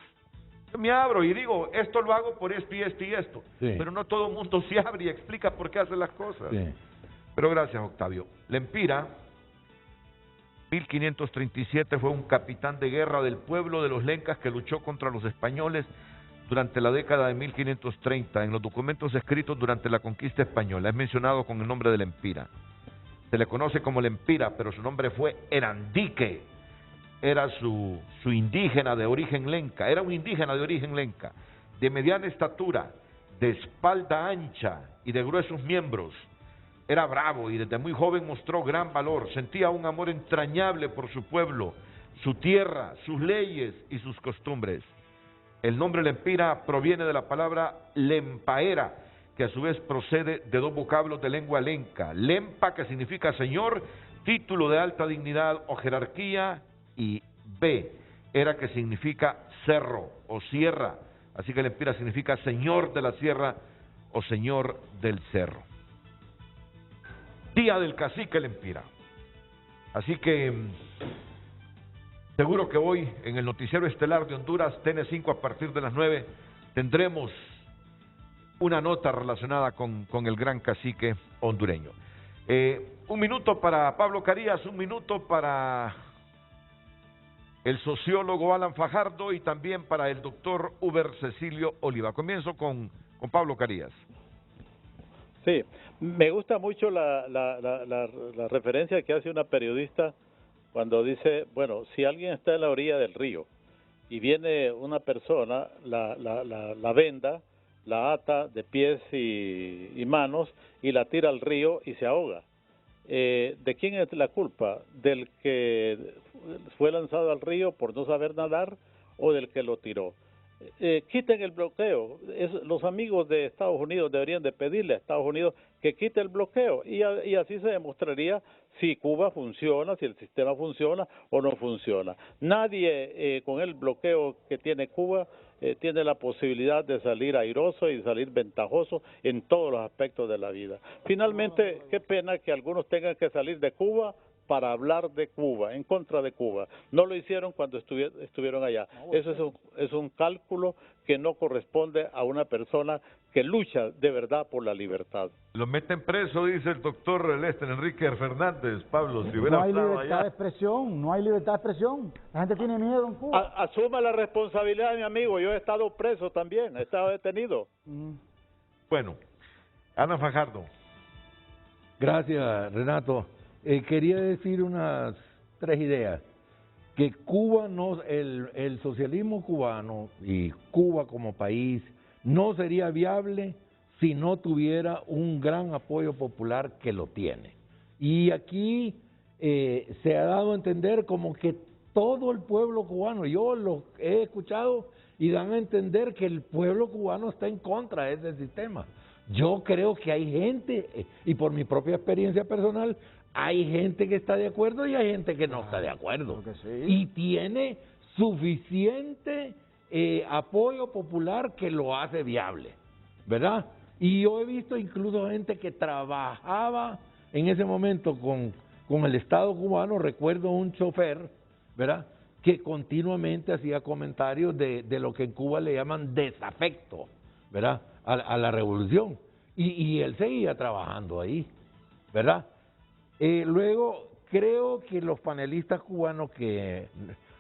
Yo me abro y digo, esto lo hago por esto y esto y esto. Sí. Pero no todo el mundo se abre y explica por qué hace las cosas. Sí. Pero gracias, Octavio. Lempira, 1537, fue un capitán de guerra del pueblo de los Lencas que luchó contra los españoles durante la década de 1530. En los documentos escritos durante la conquista española es mencionado con el nombre de Lempira. Se le conoce como Lempira, pero su nombre fue Erandique. Era su indígena de origen lenca. Era un indígena de origen lenca, de mediana estatura, de espalda ancha y de gruesos miembros. Era bravo y desde muy joven mostró gran valor. Sentía un amor entrañable por su pueblo, su tierra, sus leyes y sus costumbres. El nombre Lempira proviene de la palabra lempaera, que a su vez procede de dos vocablos de lengua lenca. Lempa, que significa señor, título de alta dignidad o jerarquía, y B, era, que significa cerro o sierra. Así que Lempira significa señor de la sierra o señor del cerro. Día del Cacique Lempira. Así que seguro que hoy en el noticiero estelar de Honduras, TN5, a partir de las 9, tendremos una nota relacionada con el gran cacique hondureño. Un minuto para Pablo Carías, un minuto para el sociólogo Alan Fajardo y también para el doctor Uber Cecilio Oliva. Comienzo con Pablo Carías. Sí, me gusta mucho la referencia que hace una periodista cuando dice, bueno, si alguien está en la orilla del río y viene una persona, la venda, la ata de pies y manos y la tira al río y se ahoga. ¿De quién es la culpa? ¿Del que fue lanzado al río por no saber nadar o del que lo tiró? Quiten el bloqueo. Los amigos de Estados Unidos deberían de pedirle a Estados Unidos que quite el bloqueo y así se demostraría si Cuba funciona, si el sistema funciona o no funciona. Nadie con el bloqueo que tiene Cuba tiene la posibilidad de salir airoso y salir ventajoso en todos los aspectos de la vida. Finalmente, qué pena que algunos tengan que salir de Cuba para hablar de Cuba, en contra de Cuba. No lo hicieron cuando estuvieron allá. Eso es un cálculo que no corresponde a una persona que lucha de verdad por la libertad. Lo meten preso, dice el doctor Enrique Fernández. Pablo, si hubiera No hay estado libertad allá. de expresión, no hay libertad de expresión. La gente tiene miedo en Cuba. Asuma la responsabilidad, mi amigo. Yo he estado preso también, he estado detenido. Bueno, Ana Fajardo. Gracias, Renato. Quería decir unas 3 ideas. Que Cuba el socialismo cubano y Cuba como país no sería viable si no tuviera un gran apoyo popular que lo tiene. Y aquí se ha dado a entender como que todo el pueblo cubano, yo lo he escuchado y dan a entender que el pueblo cubano está en contra de ese sistema. Yo creo que hay gente, y por mi propia experiencia personal, hay gente que está de acuerdo y hay gente que no está de acuerdo. Y tiene suficiente apoyo popular que lo hace viable, ¿verdad? Y yo he visto incluso gente que trabajaba en ese momento con el Estado cubano. Recuerdo un chofer, ¿verdad?, que continuamente hacía comentarios de lo que en Cuba le llaman desafecto, ¿verdad?, a la revolución. Y él seguía trabajando ahí, ¿verdad? Luego, creo que los panelistas cubanos que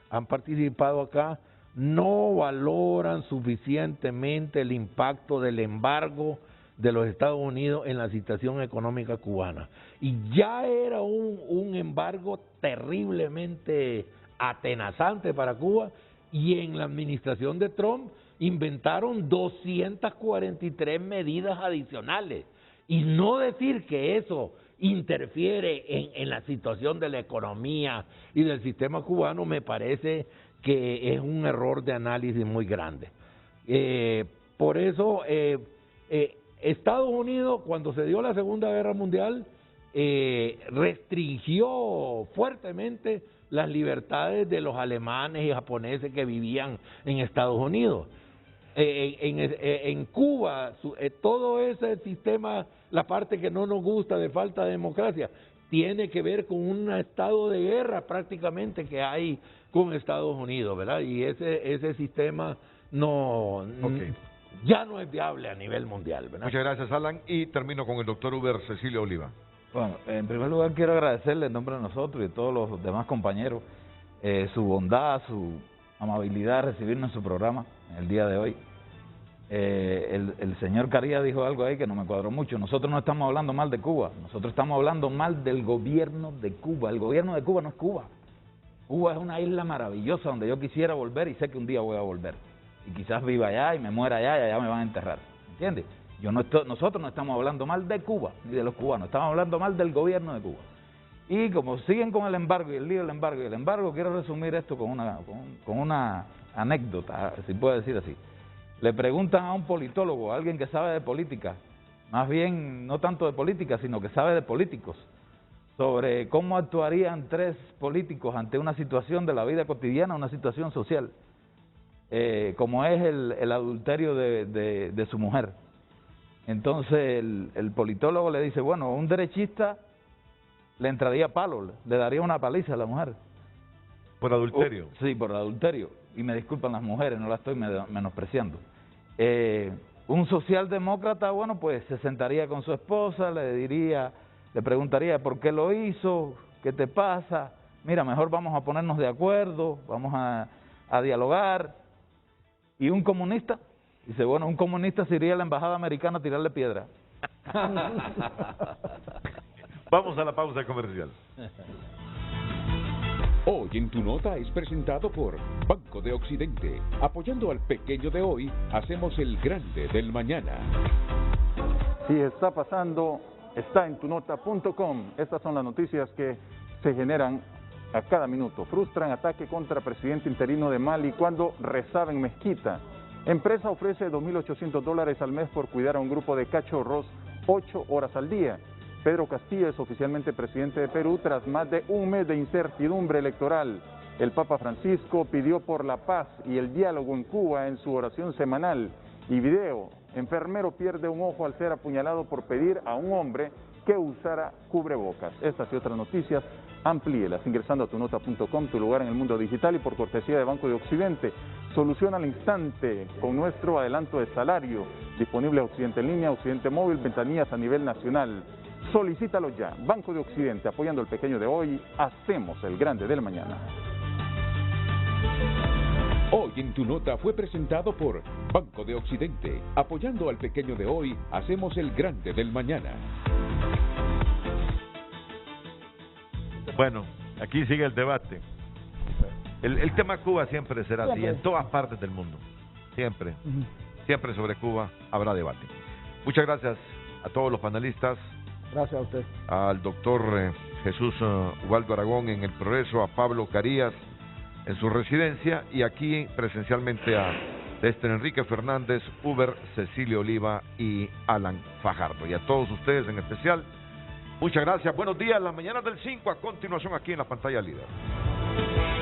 han participado acá no valoran suficientemente el impacto del embargo de los Estados Unidos en la situación económica cubana. Y ya era un embargo terriblemente atenazante para Cuba, y en la administración de Trump inventaron 243 medidas adicionales. Y no decir que eso interfiere en la situación de la economía y del sistema cubano me parece que es un error de análisis muy grande. Por eso Estados Unidos, cuando se dio la Segunda Guerra Mundial, restringió fuertemente las libertades de los alemanes y japoneses que vivían en Estados Unidos. En Cuba, todo ese sistema, la parte que no nos gusta de falta de democracia, tiene que ver con un estado de guerra prácticamente que hay con Estados Unidos, ¿verdad? Y ese sistema ya no es viable a nivel mundial, ¿verdad? Muchas gracias, Alan. Y termino con el doctor Uber Cecilio Oliva. Bueno, en primer lugar quiero agradecerle en nombre de nosotros y de todos los demás compañeros su bondad, su amabilidad de recibirnos en su programa el día de hoy. El señor Carías dijo algo ahí que no me cuadró mucho. Nosotros no estamos hablando mal de Cuba, nosotros estamos hablando mal del gobierno de Cuba. El gobierno de Cuba no es Cuba. Cuba es una isla maravillosa donde yo quisiera volver y sé que un día voy a volver. Y quizás viva allá y me muera allá y allá me van a enterrar. ¿Entiendes? Nosotros no estamos hablando mal de Cuba ni de los cubanos, estamos hablando mal del gobierno de Cuba. Y como siguen con el embargo y el lío del embargo y el embargo, quiero resumir esto con una anécdota, si puedo decir así. Le preguntan a un politólogo, a alguien que sabe de política, más bien no tanto de política, sino que sabe de políticos, sobre cómo actuarían tres políticos ante una situación de la vida cotidiana, una situación social, como es el adulterio de su mujer. Entonces el politólogo le dice, bueno, un derechista le entraría palo, le daría una paliza a la mujer. ¿Por adulterio? Sí, por adulterio. Y me disculpan las mujeres, no la estoy menospreciando. Un socialdemócrata, bueno, pues se sentaría con su esposa, le preguntaría por qué lo hizo, qué te pasa, mira, mejor vamos a ponernos de acuerdo, vamos a dialogar. Y un comunista, dice, bueno, un comunista se iría a la embajada americana a tirarle piedra. Vamos a la pausa comercial. Hoy en Tu Nota es presentado por Banco de Occidente. Apoyando al pequeño de hoy, hacemos el grande del mañana. Si está pasando, está en tunota.com. Estas son las noticias que se generan a cada minuto. Frustran ataque contra presidente interino de Mali cuando rezaba en mezquita. Empresa ofrece $2.800 al mes por cuidar a un grupo de cachorros 8 horas al día. Pedro Castillo es oficialmente presidente de Perú tras más de un mes de incertidumbre electoral. El Papa Francisco pidió por la paz y el diálogo en Cuba en su oración semanal. Y video, enfermero pierde un ojo al ser apuñalado por pedir a un hombre que usara cubrebocas. Estas y otras noticias, amplíelas ingresando a tunota.com, tu lugar en el mundo digital, y por cortesía de Banco de Occidente. Solución al instante con nuestro adelanto de salario, disponible a Occidente en línea, Occidente móvil, ventanillas a nivel nacional. Solicítalo ya. Banco de Occidente, apoyando al pequeño de hoy, hacemos el grande del mañana. Hoy en Tu Nota fue presentado por Banco de Occidente. Apoyando al pequeño de hoy, hacemos el grande del mañana. Bueno, aquí sigue el debate. El tema Cuba siempre será así, en todas partes del mundo. Siempre. Siempre sobre Cuba habrá debate. Muchas gracias a todos los panelistas. Gracias a usted. Al doctor Jesús Ubaldo Aragón en El Progreso, a Pablo Carías en su residencia, y aquí presencialmente a Lester Enrique Fernández, Uber, Cecilio Oliva y Alan Fajardo. Y a todos ustedes en especial, muchas gracias. Buenos días, las mañanas del 5, a continuación aquí en la pantalla líder.